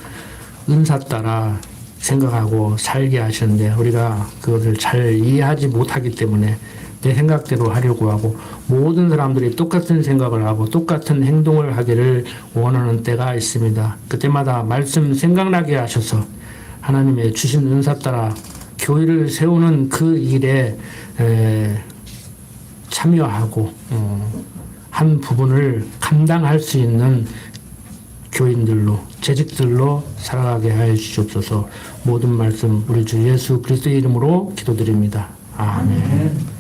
은사 따라 생각하고 살게 하시는데 우리가 그것을 잘 이해하지 못하기 때문에 내 생각대로 하려고 하고 모든 사람들이 똑같은 생각을 하고 똑같은 행동을 하기를 원하는 때가 있습니다. 그때마다 말씀 생각나게 하셔서 하나님의 주신 은사 따라 교회를 세우는 그 일에 참여하고 한 부분을 감당할 수 있는 교인들로 재직들로 살아가게 하여 주시옵소서. 모든 말씀 우리 주 예수 그리스도의 이름으로 기도드립니다. 아멘.